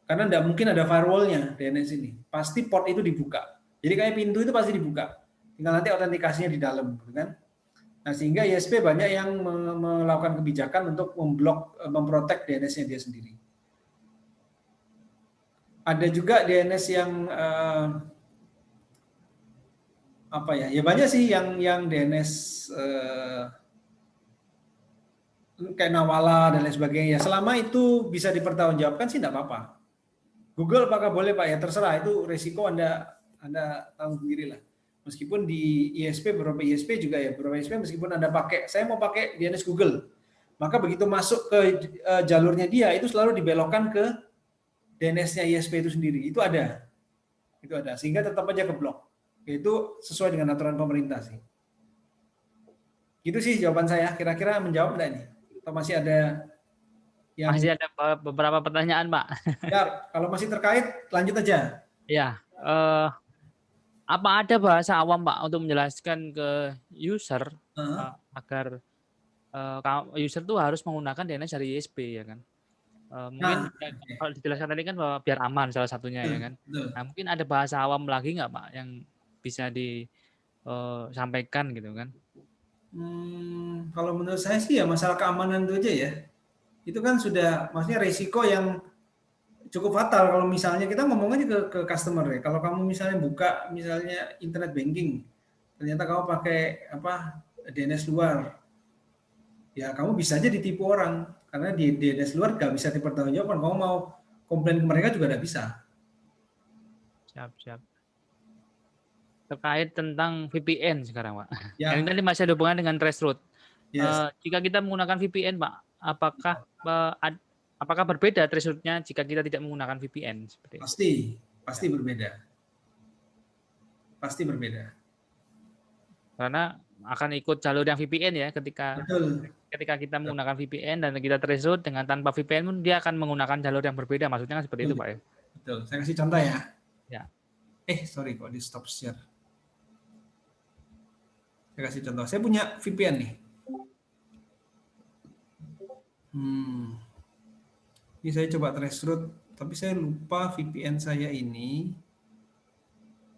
Karena tidak mungkin ada firewall-nya DNS ini. Pasti port itu dibuka. Jadi kayak pintu itu pasti dibuka. Tinggal nanti autentikasinya di dalam, kan? Nah, sehingga ISP banyak yang melakukan kebijakan untuk memprotek DNS-nya dia sendiri. Ada juga DNS yang ya banyak sih yang DNS kayak Nawala dan lain sebagainya. Selama itu bisa dipertanggungjawabkan sih tidak apa-apa. Google apakah boleh Pak? Ya terserah, itu resiko Anda tahu sendiri lah. Meskipun di ISP, beberapa ISP juga ya, beberapa ISP meskipun Anda saya mau pakai DNS Google, maka begitu masuk ke jalurnya dia, itu selalu dibelokkan ke DNS-nya ISP itu sendiri. Itu ada. Sehingga tetap aja keblok. Itu sesuai dengan aturan pemerintah sih. Gitu sih jawaban saya. Kira-kira menjawab enggak nih? Atau masih ada Masih ada beberapa pertanyaan, Pak. Ya, kalau masih terkait, lanjut aja. Ya, apa ada bahasa awam, Pak, untuk menjelaskan ke user agar user tuh harus menggunakan DNS dari ISP, ya kan? Mungkin kalau dijelaskan tadi kan bahwa biar aman salah satunya, ya kan? Nah, mungkin ada bahasa awam lagi nggak, Pak, yang bisa disampaikan gitu kan? Kalau menurut saya sih ya masalah keamanan itu aja ya. Itu kan sudah, maksudnya resiko yang cukup fatal kalau misalnya kita ngomong aja ke customer ya. Kalau kamu misalnya buka misalnya internet banking, ternyata kamu pakai DNS luar, ya kamu bisa aja ditipu orang karena di DNS luar nggak bisa dipertanggungjawabkan. Kamu mau komplain ke mereka juga nggak bisa. Siap. Terkait tentang VPN sekarang, Pak. Ya. Yang tadi masih ada hubungan dengan traceroute. Yes. Jika kita menggunakan VPN, Pak, apakah berbeda traceroute-nya jika kita tidak menggunakan VPN? Pasti berbeda. Pasti berbeda. Karena akan ikut jalur yang VPN ya ketika kita menggunakan VPN dan kita traceroute dengan tanpa VPN pun dia akan menggunakan jalur yang berbeda. Maksudnya kan seperti itu, Pak ya. Betul. Saya kasih contoh ya. Ya. Sorry kok di stop share. Saya kasih contoh. Saya punya VPN nih. Ini saya coba traceroute, tapi saya lupa VPN saya ini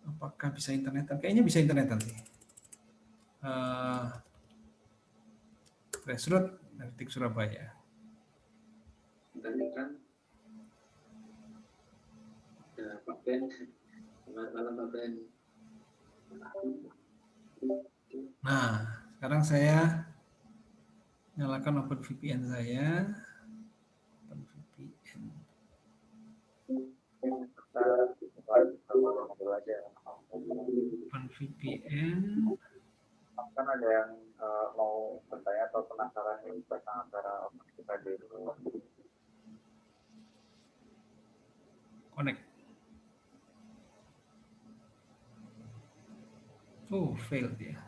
apakah bisa internetan? Kayaknya bisa internetan sih. Traceroute Detik Surabaya. Nah, sekarang saya nyalakan OpenVPN saya. OpenVPN. OpenVPN. Kan ada yang mau bertanya atau penasaran ini tentang cara kita dulu. Connect. Oh, failed ya.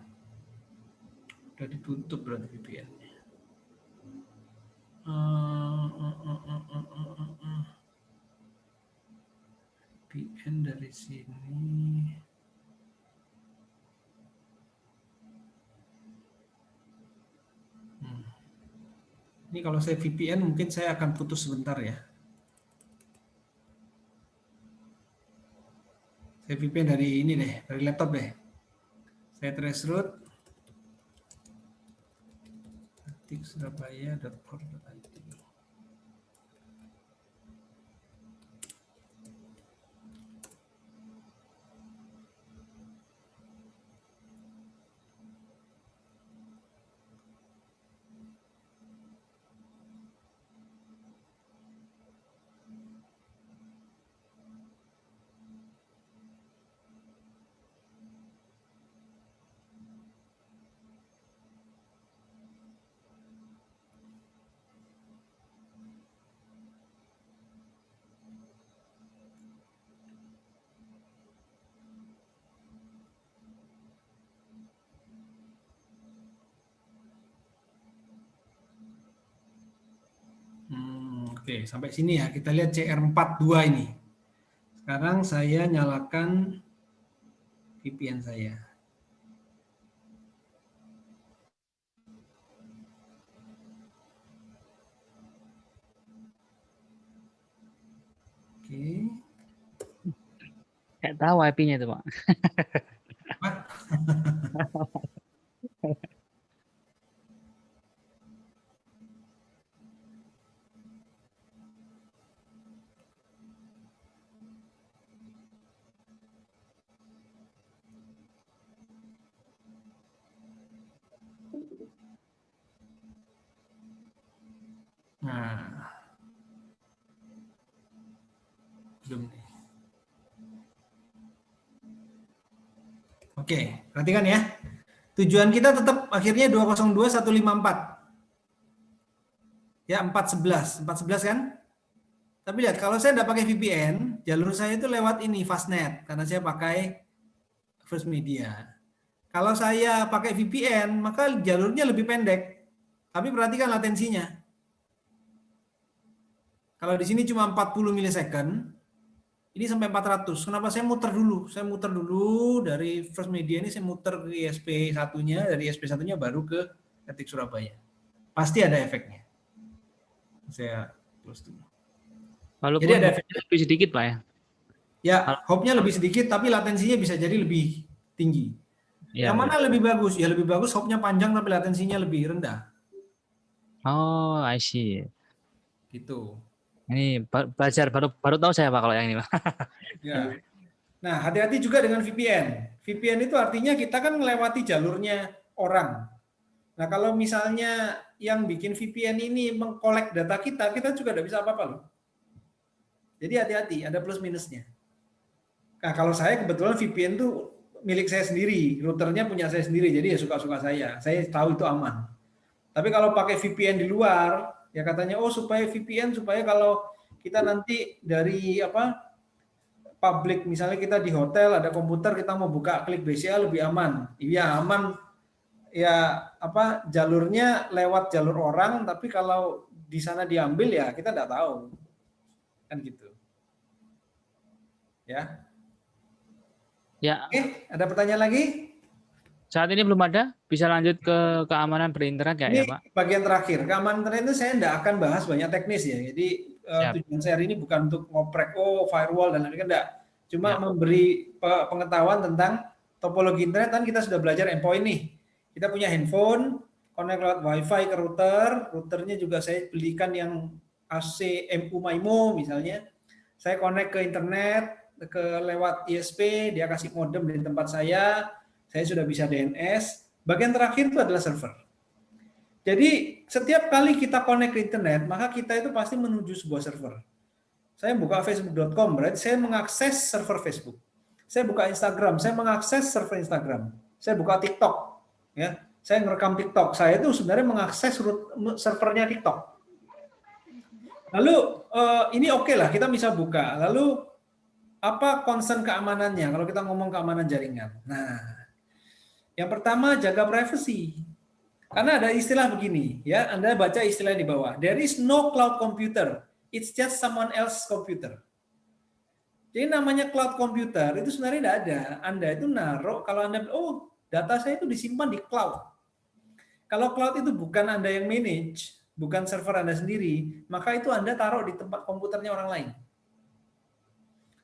Udah ditutup berarti VPN-nya. VPN dari sini. Ini kalau saya VPN mungkin saya akan putus sebentar ya. Saya VPN dari ini deh, dari laptop deh. Saya traceroute surabaya.org.id. Oke, sampai sini ya. Kita lihat CR42 ini. Sekarang saya nyalakan VPN saya. Oke. Nggak tahu IP-nya itu, Pak. Nah. Belum nih. Oke, perhatikan ya. Tujuan kita tetap akhirnya 202154. Ya, 411. 411 kan? Tapi lihat, kalau saya tidak pakai VPN, jalur saya itu lewat ini, Fastnet. Karena saya pakai First Media. Kalau saya pakai VPN, maka jalurnya lebih pendek. Tapi perhatikan latensinya. Kalau di sini cuma 40 milisecond, ini sampai 400. Kenapa saya muter dulu? Saya muter dulu dari First Media ini, saya muter ke ISP satunya, dari ISP satunya baru ke Ketik Surabaya. Pasti ada efeknya. Saya close dulu. Walaupun Jadi ada efeknya lebih sedikit, Pak ya. Ya, hopnya lebih sedikit, tapi latensinya bisa jadi lebih tinggi. Ya, Yang mana lebih bagus? Ya lebih bagus hopnya panjang tapi latensinya lebih rendah. Oh, I see. Gitu. Ini belajar baru tahu saya, Pak, kalau yang ini, Pak. Ya. Nah, hati-hati juga dengan VPN. VPN itu artinya kita kan melewati jalurnya orang. Nah, kalau misalnya yang bikin VPN ini mengkolek data kita, kita juga tidak bisa apa-apa loh. Jadi hati-hati, ada plus minusnya. Nah, kalau saya kebetulan VPN itu milik saya sendiri, routernya punya saya sendiri, jadi ya suka-suka saya. Saya tahu itu aman. Tapi kalau pakai VPN di luar, ya katanya oh supaya VPN supaya kalau kita nanti dari publik, misalnya kita di hotel ada komputer kita mau buka klik BCA lebih aman. Iya aman. Ya jalurnya lewat jalur orang, tapi kalau di sana diambil ya kita tidak tahu. Kan gitu. Ya. Ya. Oke, ada pertanyaan lagi? Saat ini belum ada. Bisa lanjut ke keamanan berinternet ya, Ini ya, Pak? bagian terakhir. Keamanan internet itu saya tidak akan bahas banyak teknis ya. Jadi tujuan saya hari ini bukan untuk ngoprek firewall dan lain-lain, enggak. Cuma memberi pengetahuan tentang topologi internet. Kan kita sudah belajar endpoint nih. Kita punya handphone, connect lewat WiFi ke router. Routernya juga saya belikan yang AC MU MIMO misalnya. Saya connect ke internet. lewat ISP, dia kasih modem di tempat saya sudah bisa DNS. Bagian terakhir itu adalah server. Jadi setiap kali kita connect ke internet, maka kita itu pasti menuju sebuah server. Saya buka facebook.com, berarti saya mengakses server Facebook. Saya buka Instagram, saya mengakses server Instagram. Saya buka TikTok, ya, saya ngerekam TikTok. Saya itu sebenarnya mengakses servernya TikTok. Lalu ini oke lah, kita bisa buka. Lalu apa concern keamanannya? Kalau kita ngomong keamanan jaringan, nah, yang pertama jaga privacy. Karena ada istilah begini, ya, Anda baca istilah di bawah. There is no cloud computer, it's just someone else's computer. Jadi namanya cloud computer itu sebenarnya tidak ada. Anda itu naruh, kalau Anda, oh data saya itu disimpan di cloud. Kalau cloud itu bukan Anda yang manage, bukan server Anda sendiri, maka itu Anda taruh di tempat komputernya orang lain.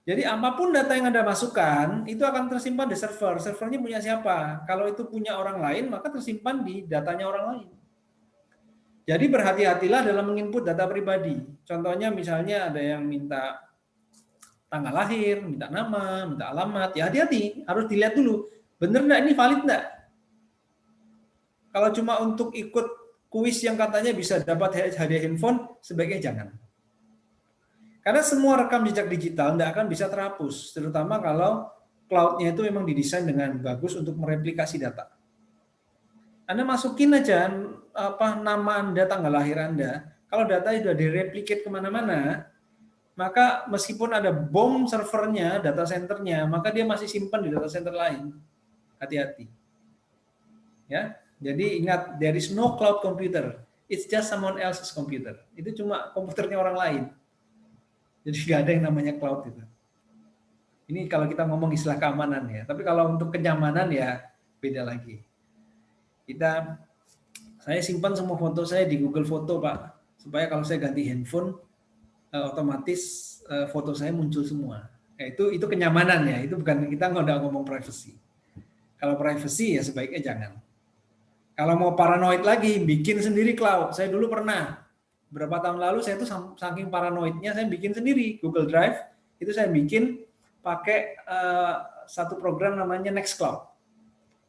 Jadi apapun data yang Anda masukkan, itu akan tersimpan di server. Servernya punya siapa? Kalau itu punya orang lain, maka tersimpan di datanya orang lain. Jadi berhati-hatilah dalam menginput data pribadi. Contohnya misalnya ada yang minta tanggal lahir, minta nama, minta alamat. Ya hati-hati, harus dilihat dulu. Bener nggak ini valid nggak? Kalau cuma untuk ikut kuis yang katanya bisa dapat hadiah handphone, sebaiknya jangan. Karena semua rekam jejak digital tidak akan bisa terhapus, terutama kalau cloud-nya itu memang didesain dengan bagus untuk mereplikasi data. Anda masukin aja nama Anda, tanggal lahir Anda, kalau data sudah direplicate kemana-mana, maka meskipun ada bom servernya, data centernya, maka dia masih simpan di data center lain. Hati-hati. Ya, jadi ingat, there is no cloud computer, it's just someone else's computer. Itu cuma komputernya orang lain. Jadi nggak ada yang namanya cloud itu. Ini kalau kita ngomong istilah keamanan ya. Tapi kalau untuk kenyamanan ya beda lagi. Saya simpan semua foto saya di Google Foto, Pak, supaya kalau saya ganti handphone otomatis foto saya muncul semua. Ya, itu kenyamanan ya. Itu bukan, kita nggak ngomong privacy. Kalau privacy ya sebaiknya jangan. Kalau mau paranoid lagi, bikin sendiri cloud. Saya dulu pernah. Berapa tahun lalu saya tuh saking paranoidnya saya bikin sendiri Google Drive, itu saya bikin pakai satu program namanya Nextcloud.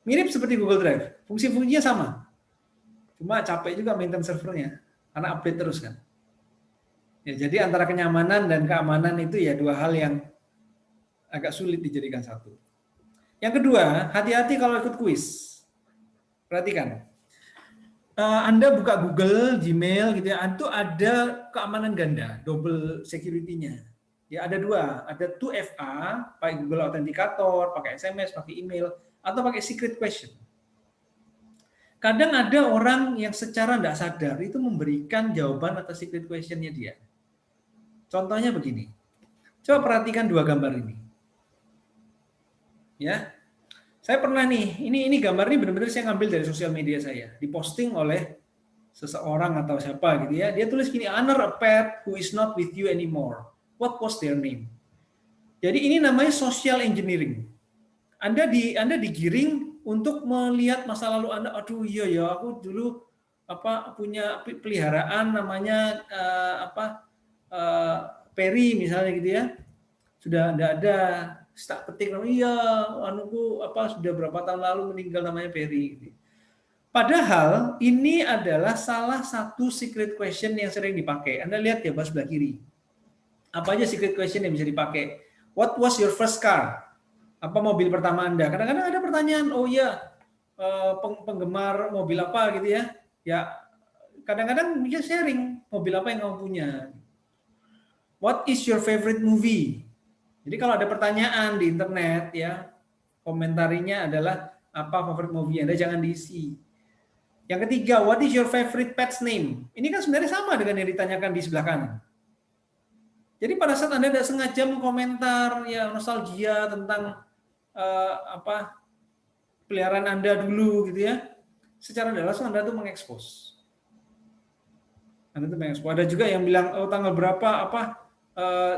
Mirip seperti Google Drive, fungsi-fungsinya sama. Cuma capek juga maintain servernya karena update terus kan. Ya, jadi antara kenyamanan dan keamanan itu ya dua hal yang agak sulit dijadikan satu. Yang kedua, hati-hati kalau ikut kuis. Perhatikan. Anda buka Google, Gmail gitu ya, itu ada keamanan ganda, double security-nya. Ya ada dua, ada 2FA, pakai Google Authenticator, pakai SMS, pakai email, atau pakai secret question. Kadang ada orang yang secara tidak sadar itu memberikan jawaban atas secret question-nya dia. Contohnya begini, coba perhatikan dua gambar ini. Ya. Saya pernah nih, ini gambar ini benar-benar saya ngambil dari sosial media saya, diposting oleh seseorang atau siapa gitu ya. Dia tulis gini, honor a pet who is not with you anymore. What was their name? Jadi ini namanya social engineering. Anda digiring untuk melihat masa lalu Anda. Aduh iya ya, aku dulu punya peliharaan namanya Perry misalnya gitu ya. Sudah tidak ada. Tak petik, iya, sudah berapa tahun lalu meninggal namanya Perry. Padahal ini adalah salah satu secret question yang sering dipakai. Anda lihat ya, sebelah kiri. Apa aja secret question yang bisa dipakai? What was your first car? Apa mobil pertama Anda? Kadang-kadang ada pertanyaan, oh iya, penggemar mobil apa gitu ya? Ya, kadang-kadang bisa sharing mobil apa yang kamu punya. What is your favorite movie? Jadi kalau ada pertanyaan di internet ya, komentarinya adalah apa favorit movie Anda, jangan diisi. Yang ketiga, what is your favorite pet's name? Ini kan sebenarnya sama dengan yang ditanyakan di sebelah kanan. Jadi pada saat Anda tidak sengaja mengkomentar ya nostalgia tentang peliharaan Anda dulu gitu ya, secara tidak langsung Anda tuh mengekspos. Ada juga yang bilang tanggal berapa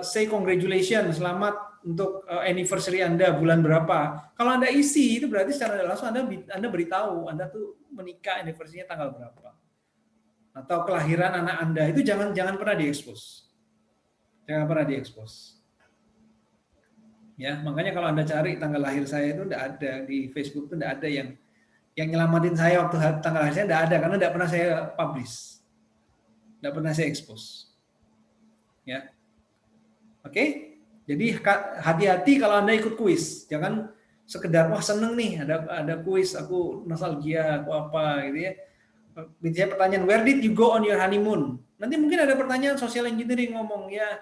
say congratulations, selamat untuk anniversary Anda bulan berapa. Kalau Anda isi itu berarti secara langsung Anda beritahu Anda tuh menikah anniversary-nya tanggal berapa. Atau kelahiran anak Anda itu jangan pernah diekspos. Jangan pernah diekspos. Ya, makanya kalau Anda cari tanggal lahir saya itu tidak ada di Facebook, itu tidak ada yang nyelamatin saya waktu tanggal lahir saya, tidak ada karena tidak pernah saya publish, tidak pernah saya expose. Ya, oke. Jadi hati-hati kalau Anda ikut kuis, jangan sekedar wah seneng nih ada kuis, aku nostalgia, aku apa gitu ya. Biasanya pertanyaan, where did you go on your honeymoon? Nanti mungkin ada pertanyaan social engineering ngomong ya,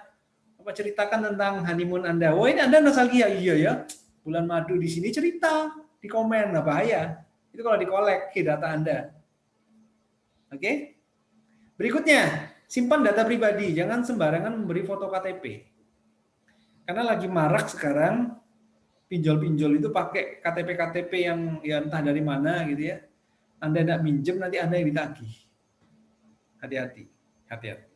apa ceritakan tentang honeymoon Anda. Wah ini Anda nostalgia, iya ya. Bulan madu di sini cerita di komen, nah bahaya. Itu kalau dikolek data Anda. Oke? Berikutnya, simpan data pribadi, jangan sembarangan memberi foto KTP. Karena lagi marak sekarang pinjol-pinjol itu pakai KTP-KTP yang ya entah dari mana gitu ya. Anda tidak minjem, nanti Anda yang ditagih. Hati-hati. Hati-hati.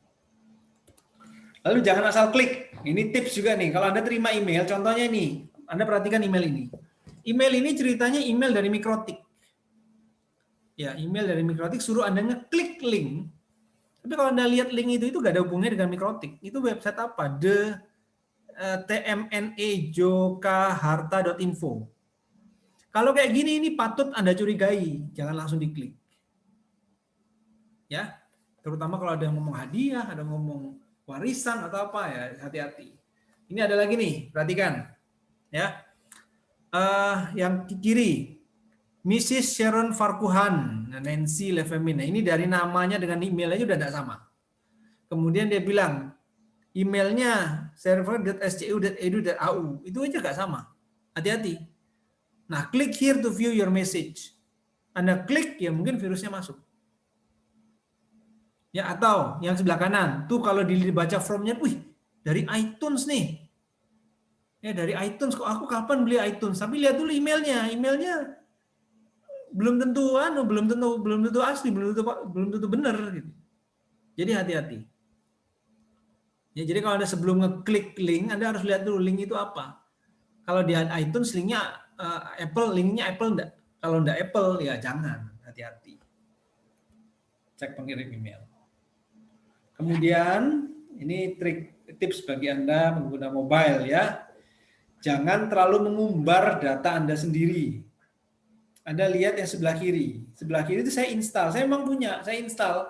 Lalu jangan asal klik. Ini tips juga nih. Kalau Anda terima email, contohnya nih. Anda perhatikan email ini. Email ini ceritanya email dari Mikrotik. Ya, email dari Mikrotik suruh Anda ngeklik link. Tapi kalau Anda lihat link itu nggak ada hubungannya dengan Mikrotik. Itu website apa? tmnejokaharta.info. Kalau kayak gini ini patut Anda curigai, jangan langsung diklik. Ya, terutama kalau ada yang ngomong hadiah, ada yang ngomong warisan atau apa ya, hati-hati. Ini ada lagi nih, perhatikan. Ya. Yang kiri, Mrs. Sharon Farkuhan, Nancy Lefemin. Nah, ini dari namanya dengan email aja udah tidak sama. Kemudian dia bilang, emailnya server.scu.edu.au, itu aja nggak sama. Hati-hati. Nah, klik here to view your message. Anda klik, ya mungkin virusnya masuk. Ya, atau yang sebelah kanan, tuh kalau dibaca from-nya, wih, dari iTunes nih. Ya, dari iTunes, kok aku kapan beli iTunes? Tapi lihat dulu emailnya. Emailnya belum tentu asli, belum tentu benar gitu. Jadi hati-hati. Ya, jadi kalau Anda sebelum ngeklik link, Anda harus lihat dulu link itu apa. Kalau di iTunes linknya linknya Apple enggak? Kalau enggak Apple ya jangan, hati-hati. Cek pengirim email. Kemudian ini tips bagi Anda pengguna mobile ya. Jangan terlalu mengumbar data Anda sendiri. Anda lihat yang sebelah kiri. Sebelah kiri itu saya install. Saya memang punya, saya install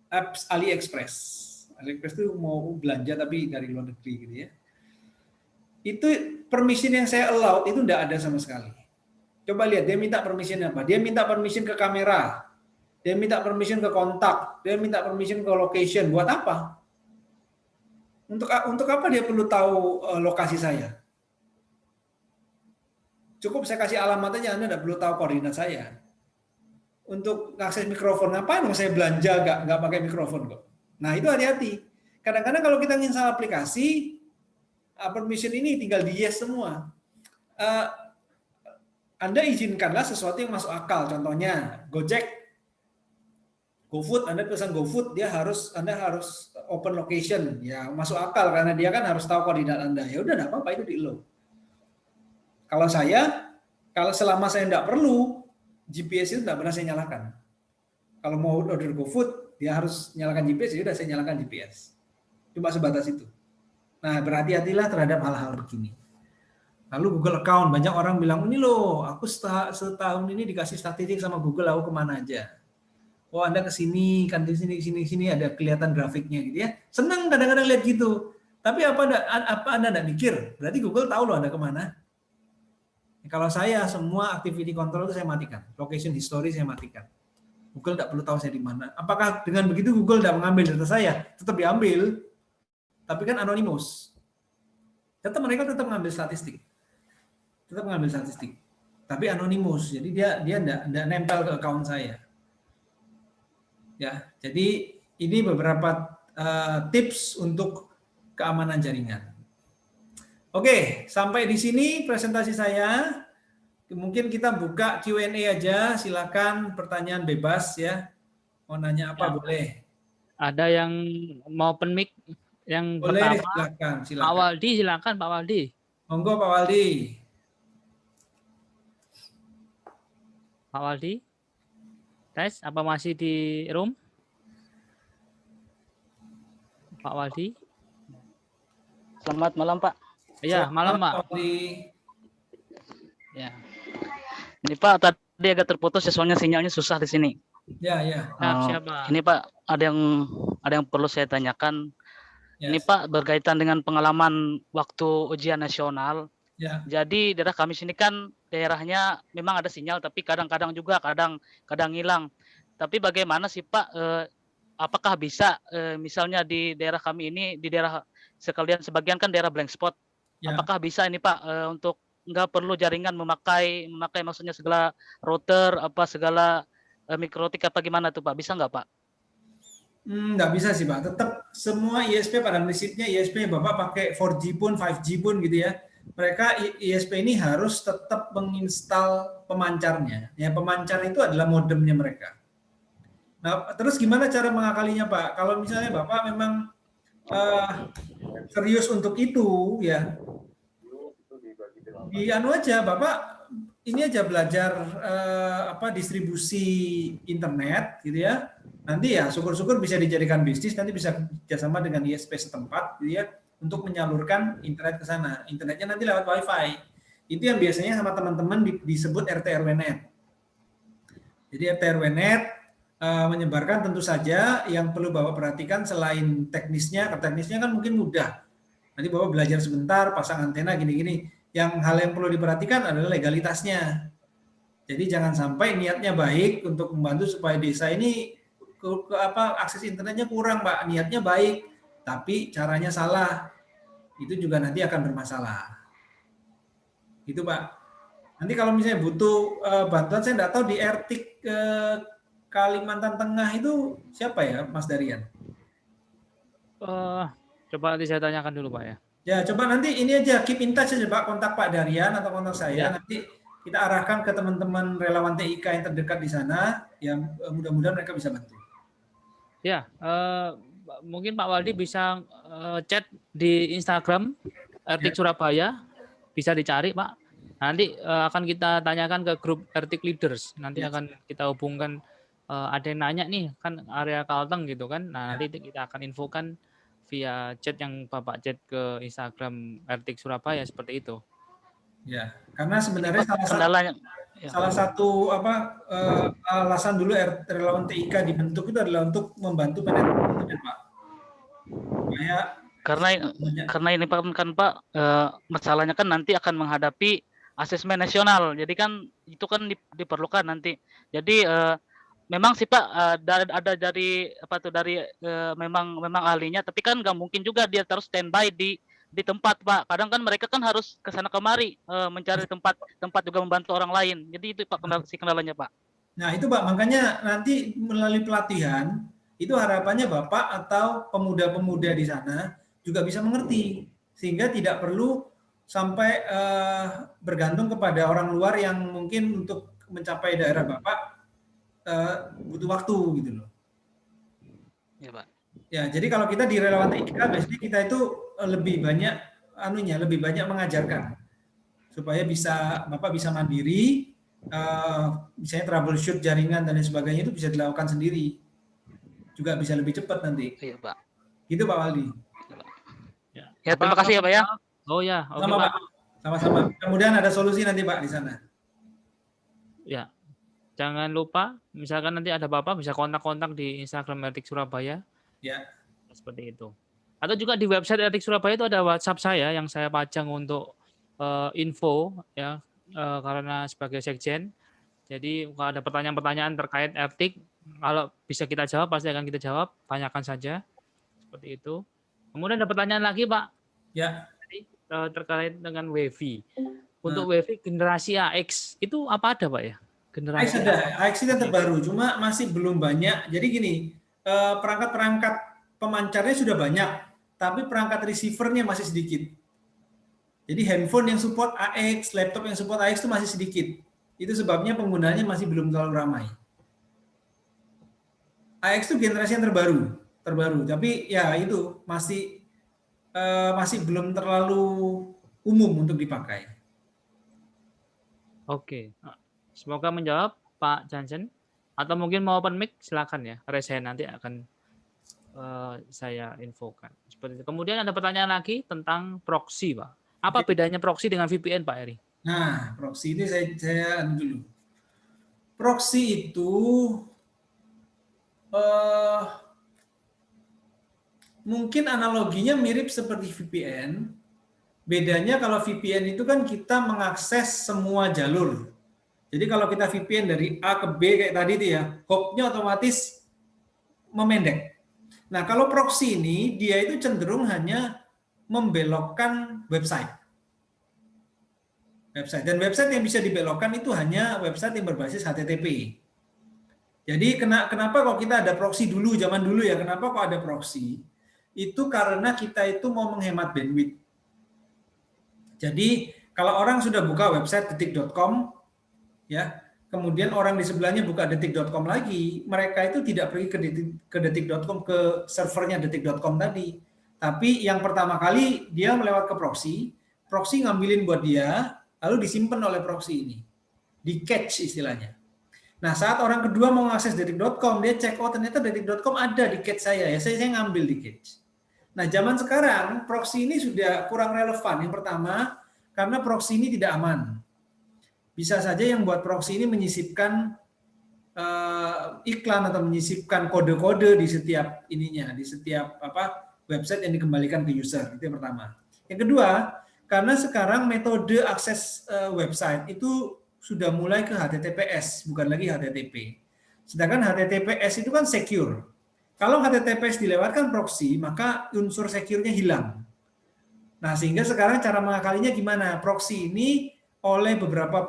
apps AliExpress. AliExpress itu mau belanja tapi dari luar negeri gitu ya. Itu permission yang saya allow itu enggak ada sama sekali. Coba lihat, dia minta permission apa? Dia minta permission ke kamera. Dia minta permission ke kontak. Dia minta permission ke location. Buat apa? Untuk apa dia perlu tahu lokasi saya? Cukup saya kasih alamat aja, Anda tidak perlu tahu koordinat saya. Untuk akses mikrofon, ngapain saya belanja nggak pakai mikrofon kok? Nah itu hati-hati. Kadang-kadang kalau kita install aplikasi, permission ini tinggal di yes semua. Anda izinkanlah sesuatu yang masuk akal. Contohnya Gojek, GoFood, Anda pesan GoFood, Anda harus open location, ya masuk akal karena dia kan harus tahu koordinat Anda. Ya udah, enggak apa-apa, itu di-allow. Kalau selama saya enggak perlu, GPS itu enggak pernah saya nyalakan. Kalau mau order GoFood, dia harus nyalakan GPS, ya udah saya nyalakan GPS. Cuma sebatas itu. Nah, berhati-hatilah terhadap hal-hal begini. Lalu Google account, banyak orang bilang, ini loh, aku setahun ini dikasih statistik sama Google, aku kemana aja. Oh, Anda ke sini, kan di sini ada kelihatan grafiknya gitu ya. Senang kadang-kadang lihat gitu. Tapi apa Anda enggak mikir? Berarti Google tahu loh Anda kemana. Kalau saya, semua activity control itu saya matikan. Location history saya matikan. Google tidak perlu tahu saya di mana. Apakah dengan begitu Google tidak mengambil data saya? Tetap diambil. Tapi kan anonymous. Mereka tetap mengambil statistik. Tapi anonymous. Jadi dia enggak nempel ke account saya. Ya, jadi ini beberapa tips untuk keamanan jaringan. Oke, sampai di sini presentasi saya. Mungkin kita buka Q&A aja, silakan pertanyaan bebas ya. Mau nanya apa boleh. Ada yang mau open mic yang Boleh, pertama. silakan. Pak Waldi, silakan Pak Waldi. Monggo Pak Waldi. Pak Waldi. Tes, apa masih di room? Pak Waldi. Selamat malam Pak. Iya, malam Pak. Pak Waldi. Ya. Ini Pak tadi agak terputus ya, soalnya sinyalnya susah di sini. Ya, ya. Siapa? Ini Pak ada yang perlu saya tanyakan. Ya. Ini Pak berkaitan dengan pengalaman waktu ujian nasional. Ya. Jadi daerah kami sini kan daerahnya memang ada sinyal, tapi kadang-kadang juga kadang hilang. Tapi bagaimana sih Pak? Apakah bisa misalnya di daerah kami ini, di daerah sekalian sebagian kan daerah blank spot. Ya. Apakah bisa ini Pak untuk nggak perlu jaringan memakai maksudnya segala router segala mikrotik apa gimana tuh Pak? Bisa nggak Pak? Nggak bisa sih Pak. Tetap semua ISP pada prinsipnya ISP Bapak pakai 4G pun 5G pun gitu ya. Mereka ISP ini harus tetap menginstal pemancarnya. Ya, pemancar itu adalah modemnya mereka. Nah, terus gimana cara mengakalinya Pak? Kalau misalnya Bapak memang serius untuk itu ya, di anu aja Bapak ini aja belajar distribusi internet gitu ya. Nanti ya syukur-syukur bisa dijadikan bisnis, nanti bisa kerjasama dengan ISP setempat gitu ya untuk menyalurkan internet ke sana. Internetnya nanti lewat WiFi. Itu yang biasanya sama teman-teman disebut RT/RW-net. Jadi RT/RW-net menyebarkan tentu saja yang perlu Bapak perhatikan selain teknisnya kan mungkin mudah. Nanti Bapak belajar sebentar, pasang antena gini-gini. Yang hal yang perlu diperhatikan adalah legalitasnya. Jadi jangan sampai niatnya baik untuk membantu supaya desa ini akses internetnya kurang, Pak. Niatnya baik, tapi caranya salah. Itu juga nanti akan bermasalah. Itu, Pak. Nanti kalau misalnya butuh bantuan, saya nggak tahu di RTIK Kalimantan Tengah itu siapa ya, Mas Darian? Coba nanti saya tanyakan dulu, Pak ya. Ya, coba nanti ini aja keep in touch aja Pak, kontak Pak Darian atau kontak saya. Ya. Nanti kita arahkan ke teman-teman relawan TIK yang terdekat di sana, yang mudah-mudahan mereka bisa bantu. Ya, mungkin Pak Waldi bisa chat di Instagram RTIK Surabaya, bisa dicari Pak. Nanti akan kita tanyakan ke grup RTIK Leaders. Nanti akan kita hubungkan, ada yang nanya nih, kan area Kalteng gitu kan. Nah, nanti kita akan infokan via chat yang Bapak chat ke Instagram RTIK Surabaya seperti itu. Ya, karena sebenarnya Ya. salah satu alasan dulu relawan TIK dibentuk itu adalah untuk membantu penetrasi Pak. Karena ini Pak kan Pak masalahnya kan nanti akan menghadapi asesmen nasional. Jadi kan itu kan diperlukan nanti. Jadi memang sih Pak ada dari memang ahlinya, tapi kan nggak mungkin juga dia terus standby di tempat Pak. Kadang kan mereka kan harus ke sana kemari mencari tempat juga membantu orang lain. Jadi itu Pak kendalanya Pak. Nah itu Pak, makanya nanti melalui pelatihan itu harapannya Bapak atau pemuda-pemuda di sana juga bisa mengerti, sehingga tidak perlu sampai bergantung kepada orang luar yang mungkin untuk mencapai daerah Bapak butuh waktu gitu loh. Ya Pak. Ya, jadi kalau kita di relawan TIK biasanya kita itu lebih banyak mengajarkan supaya Bapak bisa mandiri, misalnya troubleshoot jaringan dan lain sebagainya itu bisa dilakukan sendiri, juga bisa lebih cepat nanti. Iya Pak. Gitu Pak Waldi. Ya terima kasih ya Pak ya. Oh ya, oke Pak. Sama-sama. Kemudian ada solusi nanti Pak di sana. Ya. Jangan lupa, misalkan nanti ada Bapak bisa kontak-kontak di Instagram RTIK Surabaya. Ya. Seperti itu. Atau juga di website RTIK Surabaya itu ada WhatsApp saya yang saya pajang untuk info ya, karena sebagai sekjen. Jadi kalau ada pertanyaan-pertanyaan terkait RTIK, kalau bisa kita jawab pasti akan kita jawab. Tanyakan saja. Seperti itu. Kemudian ada pertanyaan lagi Pak. Ya. Terkait dengan WiFi. Untuk WiFi generasi AX itu apa ada Pak ya? AX ada, AX itu terbaru, cuma masih belum banyak. Jadi gini, perangkat-perangkat pemancarnya sudah banyak, tapi perangkat receivernya masih sedikit. Jadi handphone yang support AX, laptop yang support AX itu masih sedikit. Itu sebabnya penggunanya masih belum terlalu ramai. AX itu generasi yang terbaru, tapi ya itu masih belum terlalu umum untuk dipakai. Oke. Semoga menjawab Pak Jansen. Atau mungkin mau open mic silakan ya. Resen nanti akan saya infokan. Seperti itu. Kemudian ada pertanyaan lagi tentang proxy Pak. Apa bedanya proxy dengan VPN, Pak Eri? Nah, proxy ini saya dulu. Proxy itu mungkin analoginya mirip seperti VPN. Bedanya kalau VPN itu kan kita mengakses semua jalur. Jadi kalau kita VPN dari A ke B kayak tadi itu ya, hop-nya otomatis memendek. Nah, kalau proxy ini dia itu cenderung hanya membelokkan website. Dan website yang bisa dibelokkan itu hanya website yang berbasis HTTP. Jadi kenapa kok kita ada proxy dulu, zaman dulu ya, kenapa kok ada proxy? Itu karena kita itu mau menghemat bandwidth. Jadi kalau orang sudah buka website detik.com, ya, kemudian orang di sebelahnya buka detik.com lagi, mereka itu tidak pergi ke detik.com, ke servernya detik.com tadi. Tapi yang pertama kali dia melewat ke proxy ngambilin buat dia, lalu disimpan oleh proxy ini. Di cache istilahnya. Nah, saat orang kedua mau mengakses detik.com, dia cek, oh ternyata detik.com ada di cache saya, ya saya ngambil di cache. Nah, zaman sekarang proxy ini sudah kurang relevan. Yang pertama, karena proxy ini tidak aman. Bisa saja yang buat proxy ini menyisipkan iklan atau menyisipkan kode-kode di setiap ininya, di setiap website yang dikembalikan ke user. Itu yang pertama. Yang kedua, karena sekarang metode akses website itu sudah mulai ke HTTPS, bukan lagi HTTP. Sedangkan HTTPS itu kan secure. Kalau HTTPS dilewatkan proxy, maka unsur secure-nya hilang. Nah, sehingga sekarang cara mengakalinya gimana? Proxy ini oleh beberapa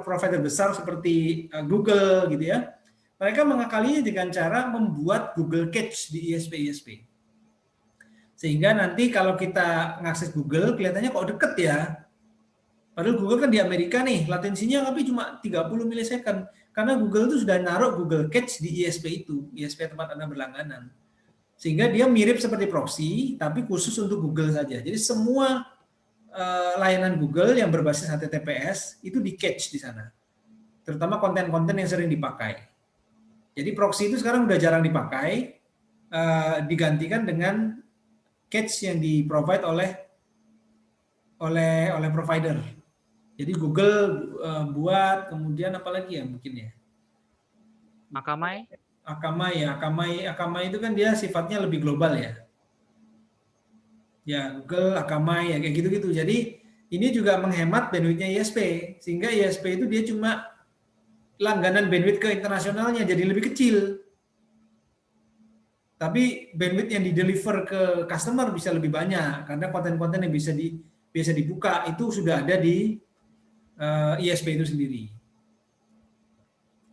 provider besar seperti Google gitu ya. Mereka mengakalinya dengan cara membuat Google Cache di ISP. Sehingga nanti kalau kita ngakses Google kelihatannya kok deket ya. Padahal Google kan di Amerika nih, latensinya tapi cuma 30 milisecond. Karena Google itu sudah naruh Google Cache di ISP itu, ISP tempat Anda berlangganan. Sehingga dia mirip seperti proxy, tapi khusus untuk Google saja. Jadi semua layanan Google yang berbasis HTTPS itu di cache di sana. Terutama konten-konten yang sering dipakai. Jadi proxy itu sekarang udah jarang dipakai, digantikan dengan cache yang di-provide oleh provider. Jadi Google buat, kemudian apalagi ya mungkin ya. Akamai itu kan dia sifatnya lebih global ya. Ya, Google, Akamai, ya kayak gitu-gitu. Jadi ini juga menghemat bandwidth-nya ISP. Sehingga ISP itu dia cuma langganan bandwidth ke internasionalnya jadi lebih kecil. Tapi bandwidth yang di-deliver ke customer bisa lebih banyak. Karena konten-konten yang bisa dibuka itu sudah ada di ISP itu sendiri.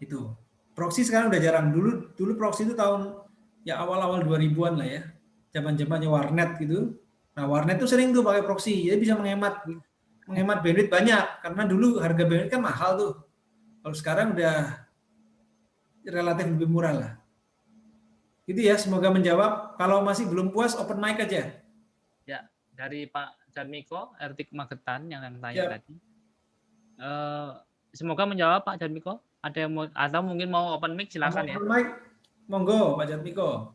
Itu. Proxy sekarang udah jarang. Dulu proxy itu tahun ya awal-awal 2000-an lah ya. Zaman-zamannya warnet gitu. Nah, warnet itu sering tuh pakai proxy. Jadi bisa menghemat bandwidth banyak karena dulu harga bandwidth kan mahal tuh. Kalau sekarang udah relatif lebih murah lah. Itu ya, semoga menjawab. Kalau masih belum puas open mic aja. Ya, dari Pak Jarmiko, Ertik Magetan yang tanya tadi. Semoga menjawab Pak Jarmiko. Ada yang mau, atau mungkin mau open mic silakan ya. Open mic, monggo Pak Jarmiko.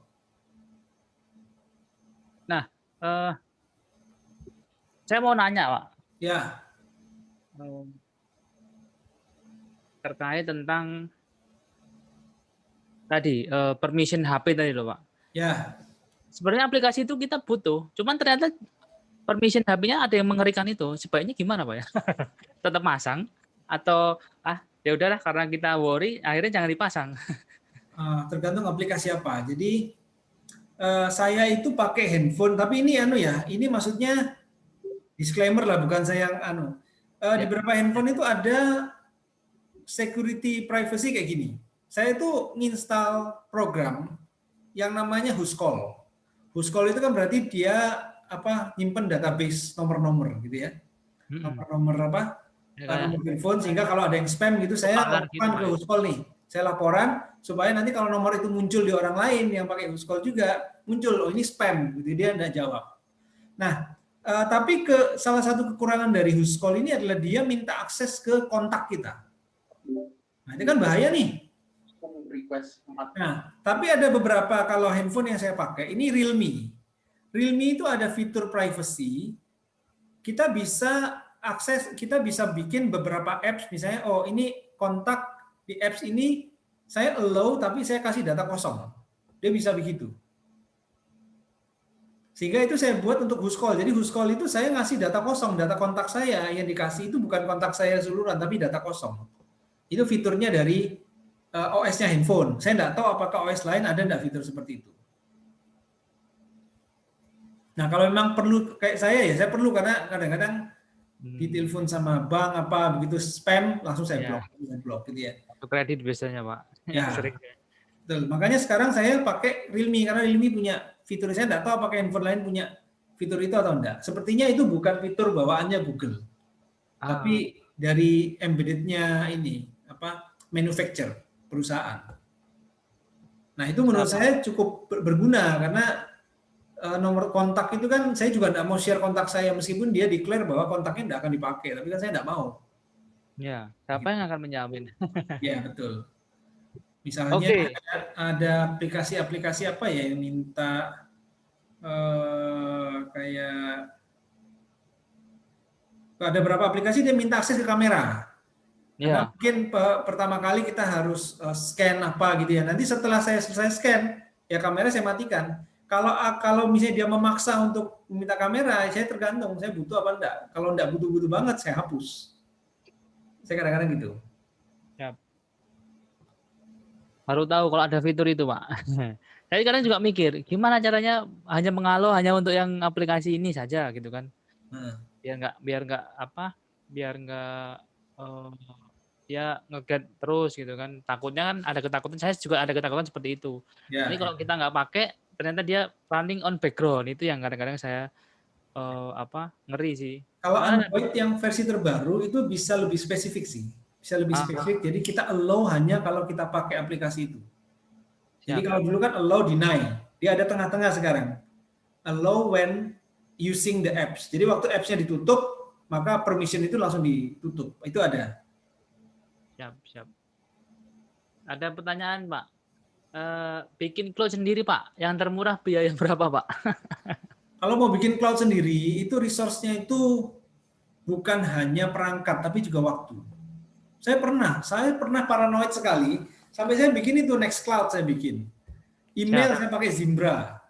Nah, saya mau nanya Pak. Ya. Terkait tentang tadi permission HP tadi loh Pak. Ya. Sebenarnya aplikasi itu kita butuh, cuman ternyata permission HP-nya ada yang mengerikan itu. Sebaiknya gimana Pak ya? Tetap masang atau ya udahlah karena kita worry akhirnya jangan dipasang. Tergantung aplikasi apa. Jadi saya itu pakai handphone, tapi ini ini maksudnya disclaimer lah, bukan saya yang di beberapa handphone itu ada security privacy kayak gini. Saya itu nginstal program yang namanya Whoscall. Whoscall itu kan berarti dia nyimpen database nomor-nomor gitu ya. Nomor-nomor nomor telepon, sehingga kalau ada yang spam gitu saya laporkan ke Whoscall nih. Saya laporan supaya nanti kalau nomor itu muncul di orang lain yang pakai Whoscall juga muncul, oh ini spam gitu, dia enggak jawab. Nah, tapi salah satu kekurangan dari Whoscall ini adalah dia minta akses ke kontak kita. Nah, itu kan bahaya nih. Nah, tapi ada beberapa, kalau handphone yang saya pakai ini Realme. Realme itu ada fitur privacy kita bisa akses, kita bisa bikin beberapa apps, misalnya, oh ini kontak di apps ini saya allow tapi saya kasih data kosong. Dia bisa begitu. Sehingga itu saya buat untuk who's call. Jadi who's call itu saya ngasih data kosong, data kontak saya yang dikasih itu bukan kontak saya keseluruhan, tapi data kosong. Itu fiturnya dari OS-nya handphone. Saya nggak tahu apakah OS lain ada nggak fitur seperti itu. Nah kalau memang perlu kayak saya ya, saya perlu karena kadang-kadang ditelepon sama bank apa begitu spam langsung saya blok gitu ya. Kartu kredit biasanya Pak. Ya. Sering. Betul. Makanya sekarang saya pakai Realme karena Realme punya fitur, saya nggak tahu apakah handphone lain punya fitur itu atau enggak. Sepertinya itu bukan fitur bawaannya Google, tapi dari embedded-nya ini apa manufacturer perusahaan. Nah itu menurut saya cukup berguna karena nomor kontak itu kan saya juga nggak mau share kontak saya meskipun dia declare bahwa kontaknya nggak akan dipakai, tapi kan saya nggak mau. Ya, siapa yang akan menjamin? Ya betul. Misalnya ada aplikasi-aplikasi apa ya yang minta kayak ada beberapa aplikasi dia minta akses ke kamera. Karena mungkin pertama kali kita harus scan apa gitu ya. Nanti setelah saya selesai scan, ya kamera saya matikan. Kalau misalnya dia memaksa untuk meminta kamera, saya tergantung saya butuh apa enggak. Kalau enggak butuh-butuh banget, saya hapus. Saya kadang-kadang gitu. Baru tahu kalau ada fitur itu, Pak. Saya kadang juga mikir, gimana caranya hanya mengalau hanya untuk yang aplikasi ini saja gitu kan. Biar nggak ya nge-get terus gitu kan. Takutnya kan ada ketakutan, saya juga ada ketakutan seperti itu. Jadi kalau kita nggak pakai, ternyata dia running on background, itu yang kadang-kadang saya ngeri sih. Kalau Android yang versi terbaru itu bisa lebih spesifik sih. Bisa lebih spesifik, jadi kita allow hanya kalau kita pakai aplikasi itu. Jadi kalau dulu kan allow deny, dia ada tengah-tengah sekarang. Allow when using the apps. Jadi waktu apps-nya ditutup, maka permission itu langsung ditutup. Itu ada. Siap. Ada pertanyaan, Pak. Bikin cloud sendiri, Pak. Yang termurah biaya berapa, Pak? Kalau mau bikin cloud sendiri, itu resource-nya itu bukan hanya perangkat, tapi juga waktu. Saya pernah paranoid sekali, sampai saya bikin itu Nextcloud saya bikin. Email saya pakai Zimbra.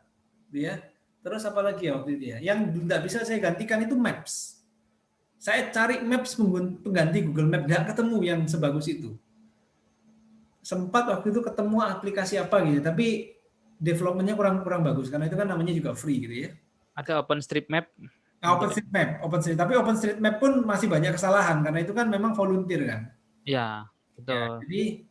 Ya. Terus apa lagi ya waktu itu ya? Yang tidak bisa saya gantikan itu Maps. Saya cari Maps pengganti Google Maps, nggak ketemu yang sebagus itu. Sempat waktu itu ketemu aplikasi apa gitu, tapi development-nya kurang bagus, karena itu kan namanya juga free gitu ya. Ada OpenStreetMap. OpenStreetMap. Tapi OpenStreetMap pun masih banyak kesalahan, karena itu kan memang volunteer kan. Ya, betul. Ya, jadi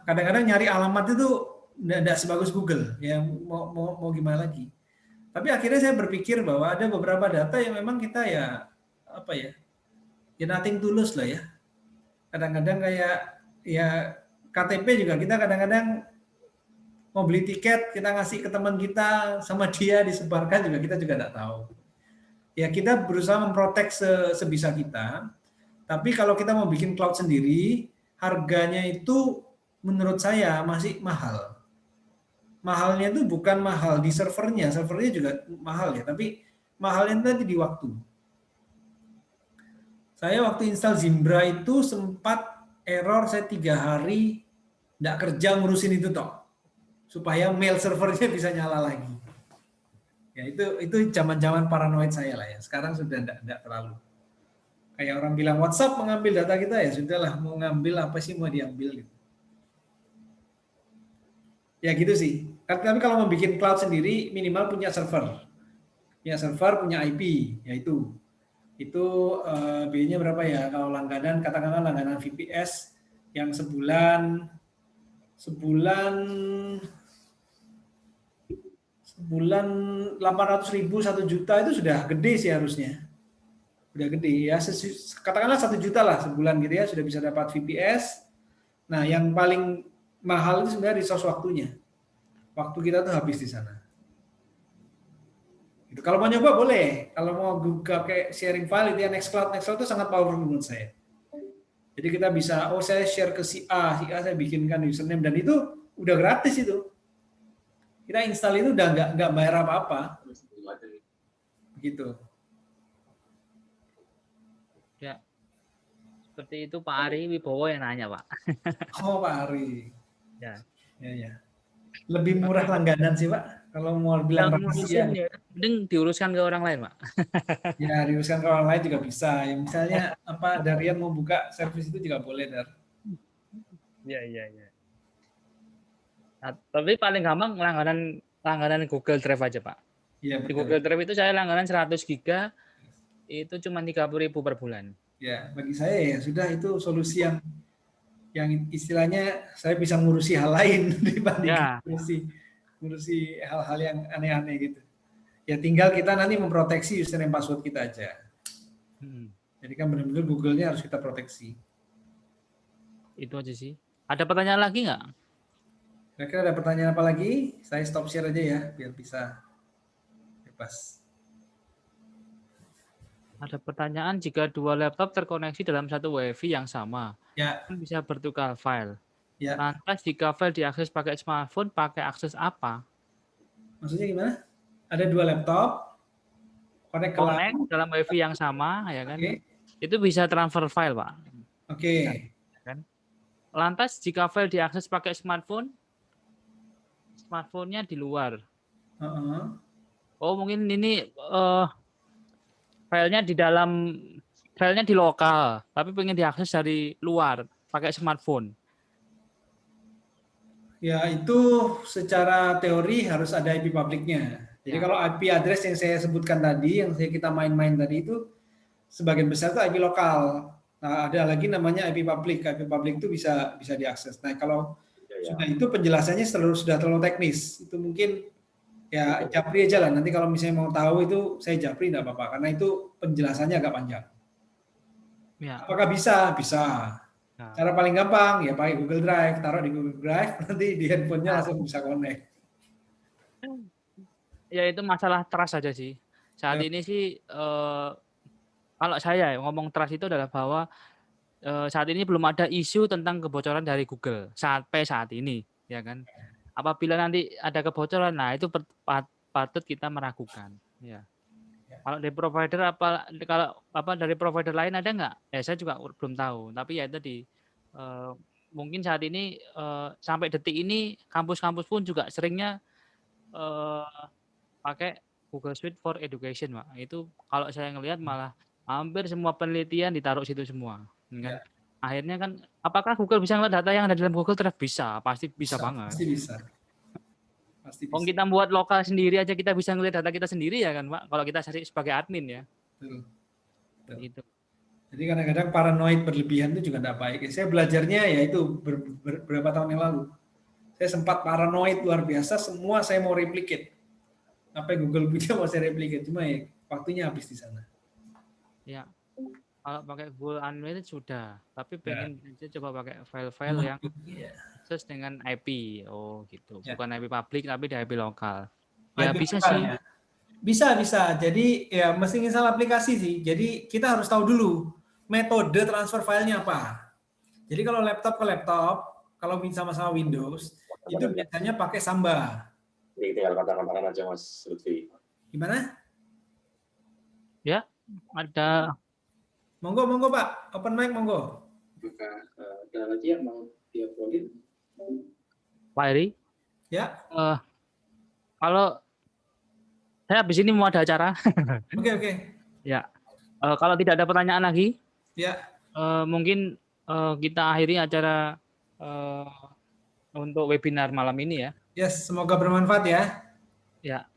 kadang-kadang nyari alamat itu tidak sebagus Google. Ya mau gimana lagi. Tapi akhirnya saya berpikir bahwa ada beberapa data yang memang kita ya nothing tulus lah ya. Kadang-kadang kayak ya KTP juga kita kadang-kadang mau beli tiket kita ngasih ke teman kita sama dia disebarkan juga kita juga tidak tahu. Ya kita berusaha memprotek sebisa kita. Tapi kalau kita mau bikin cloud sendiri, harganya itu menurut saya masih mahal. Mahalnya itu bukan mahal di servernya juga mahal ya, tapi mahalnya nanti di waktu. Saya waktu install Zimbra itu sempat error, saya 3 hari nggak kerja ngurusin itu toh, supaya mail servernya bisa nyala lagi. Ya itu zaman-zaman paranoid saya lah ya. Sekarang sudah enggak terlalu. Kayak orang bilang WhatsApp mengambil data kita, ya sudahlah, mau ngambil apa sih mau diambil gitu. Ya gitu sih. Tapi kalau mau bikin cloud sendiri minimal punya server. Punya server, punya IP, yaitu biayanya berapa ya? Kalau langganan, katakanlah langganan VPS yang sebulan 800.000, 1 juta itu sudah gede sih harusnya. Udah gede ya, katakanlah 1 juta lah sebulan gitu ya, sudah bisa dapat VPS. Nah yang paling mahal itu sebenarnya resource waktunya. Waktu kita tuh habis di sana. Gitu. Kalau mau nyoba boleh, kalau mau kayak sharing file itu ya Nextcloud itu sangat powerful menurut saya. Jadi kita bisa, saya share ke si A saya bikinkan username dan itu udah gratis itu. Kita install itu udah nggak bayar apa-apa. Begitu. Ya, seperti itu Pak Ari Wibowo yang nanya, Pak. Oh, Pak Ari. Ya. Ya. Lebih murah langganan sih, Pak. Kalau mau bilang Yang ngurusin rahasia. ya, mending diuruskan ke orang lain, Pak. Ya, diuruskan ke orang lain juga bisa. Ya, misalnya apa Darian mau buka servis itu juga boleh, Dar. Iya. Nah, tapi paling gampang langganan Google Drive aja, Pak. Iya, Di betul. Google Drive itu saya langganan 100 giga itu cuma 30.000 per bulan. Ya, bagi saya ya sudah itu solusi yang istilahnya saya bisa ngurusi hal lain dibandingkan Ya. ngurusi hal-hal yang aneh-aneh gitu. Ya tinggal kita nanti memproteksi username password kita aja. Jadi kan benar-benar Google-nya harus kita proteksi. Itu aja sih. Ada pertanyaan lagi nggak? Kira-kira ada pertanyaan apa lagi? Saya stop share aja ya biar bisa bebas. Ada pertanyaan, jika dua laptop terkoneksi dalam satu WiFi yang sama, Ya. kan bisa bertukar file. Ya. Lantas jika file diakses pakai smartphone, pakai akses apa? Maksudnya gimana? Ada dua laptop, connect dalam WiFi yang sama, ya kan? Okay. Itu bisa transfer file, Pak. Oke. Kan? Lantas jika file diakses pakai smartphone, smartphone-nya di luar. Oh, mungkin ini filenya di lokal, tapi pengen diakses dari luar pakai smartphone. Ya, itu secara teori harus ada IP publiknya. Jadi kalau IP address yang saya sebutkan tadi, yang kita main-main tadi itu sebagian besar itu IP lokal. Nah, ada lagi namanya IP publik. IP publik itu bisa diakses. Nah, kalau sudah itu penjelasannya sudah terlalu teknis. Itu mungkin ya japri aja lah. Nanti kalau misalnya mau tahu itu saya japri enggak apa-apa karena itu penjelasannya agak panjang. Ya. Apakah bisa? Bisa. Cara paling gampang ya pakai Google Drive, taruh di Google Drive, nanti di handphonenya langsung bisa connect. Ya itu masalah trust saja sih. Saat ini sih kalau saya ngomong trust itu adalah bahwa saat ini belum ada isu tentang kebocoran dari Google sampai saat ini, ya kan. Apabila nanti ada kebocoran, nah itu patut kita meragukan. Ya. Kalau dari provider dari provider lain ada nggak? Saya juga belum tahu. Tapi ya tadi mungkin saat ini sampai detik ini kampus-kampus pun juga seringnya pakai Google Suite for Education, Pak. Itu kalau saya ngelihat malah hampir semua penelitian ditaruh situ semua, kan? Akhirnya kan, apakah Google bisa ngelihat data yang ada dalam Google Drive? Bisa, pasti bisa banget. Pasti bisa. Kalau kita buat lokal sendiri aja kita bisa ngelihat data kita sendiri ya kan, Pak? Kalau kita cari sebagai admin ya. Betul. Itu. Jadi kadang-kadang paranoid berlebihan itu juga tidak baik. Saya belajarnya ya itu beberapa tahun yang lalu. Saya sempat paranoid luar biasa, semua saya mau replicate. Apa yang Google punya mau saya replicate, cuma ya waktunya habis di sana. Ya. Kalau pakai Google Unlimited sudah, tapi pengen coba pakai file-file yang akses dengan IP. Oh gitu. Bukan IP publik tapi di IP lokal. Ya IP bisa lokal, sih. ya. Bisa. Jadi ya mesti install aplikasi sih. Jadi kita harus tahu dulu metode transfer filenya apa. Jadi kalau laptop ke laptop, kalau sama-sama Windows, itu biasanya pakai Samba. Jadi tinggal katakan aja Mas Lutfi. Gimana? Ya, ada. Monggo Pak, open mic monggo. Maka ada lagi yang mau diuploadin? Pak Eri? Ya. Kalau saya habis ini mau ada acara. Oke. Ya. Kalau tidak ada pertanyaan lagi, ya. Mungkin kita akhiri acara untuk webinar malam ini ya. Yes, semoga bermanfaat ya. Ya.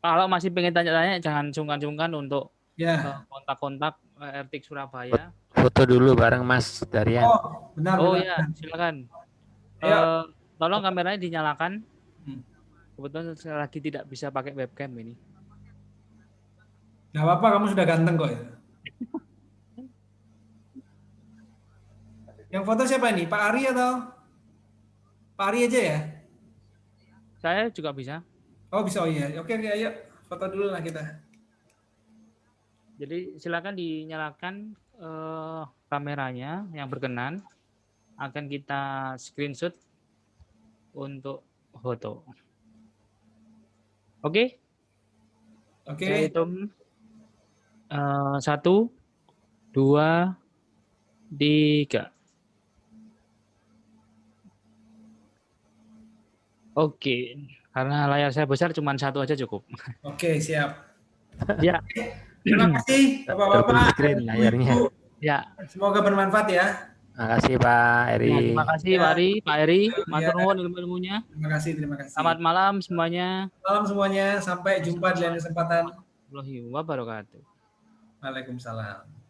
Kalau masih pengen tanya-tanya, jangan sungkan-sungkan untuk kontak-kontak RTIK Surabaya. Foto dulu bareng Mas Darian. Oh, benar. Ya, silakan. Tolong kameranya dinyalakan. Kebetulan sekali lagi tidak bisa pakai webcam ini. Gak apa-apa, kamu sudah ganteng kok ya. Yang foto siapa ini? Pak Ari atau? Pak Ari aja ya? Saya juga bisa. Oh bisa, oh iya. Oke, ayo foto dulu lah kita. Jadi silakan dinyalakan kameranya yang berkenan. Akan kita screenshot untuk foto. Oke? Saya hitung 1, 2, 3. Oke, karena layar saya besar, cuma 1 aja cukup. Oke, siap. Ya, Terima kasih Double Bapak-bapak. screen layarnya. Ibu. ya. Semoga bermanfaat ya. Makasih Pak Eri. Ya, terima kasih Ya. Pak Ari, Pak Eri, Ya. matur nuwun ilmu-ilmunya. Terima kasih, terima kasih. Selamat malam semuanya. Malam semuanya, sampai jumpa di lain kesempatan. Warahmatullahi wabarakatuh. Waalaikumsalam.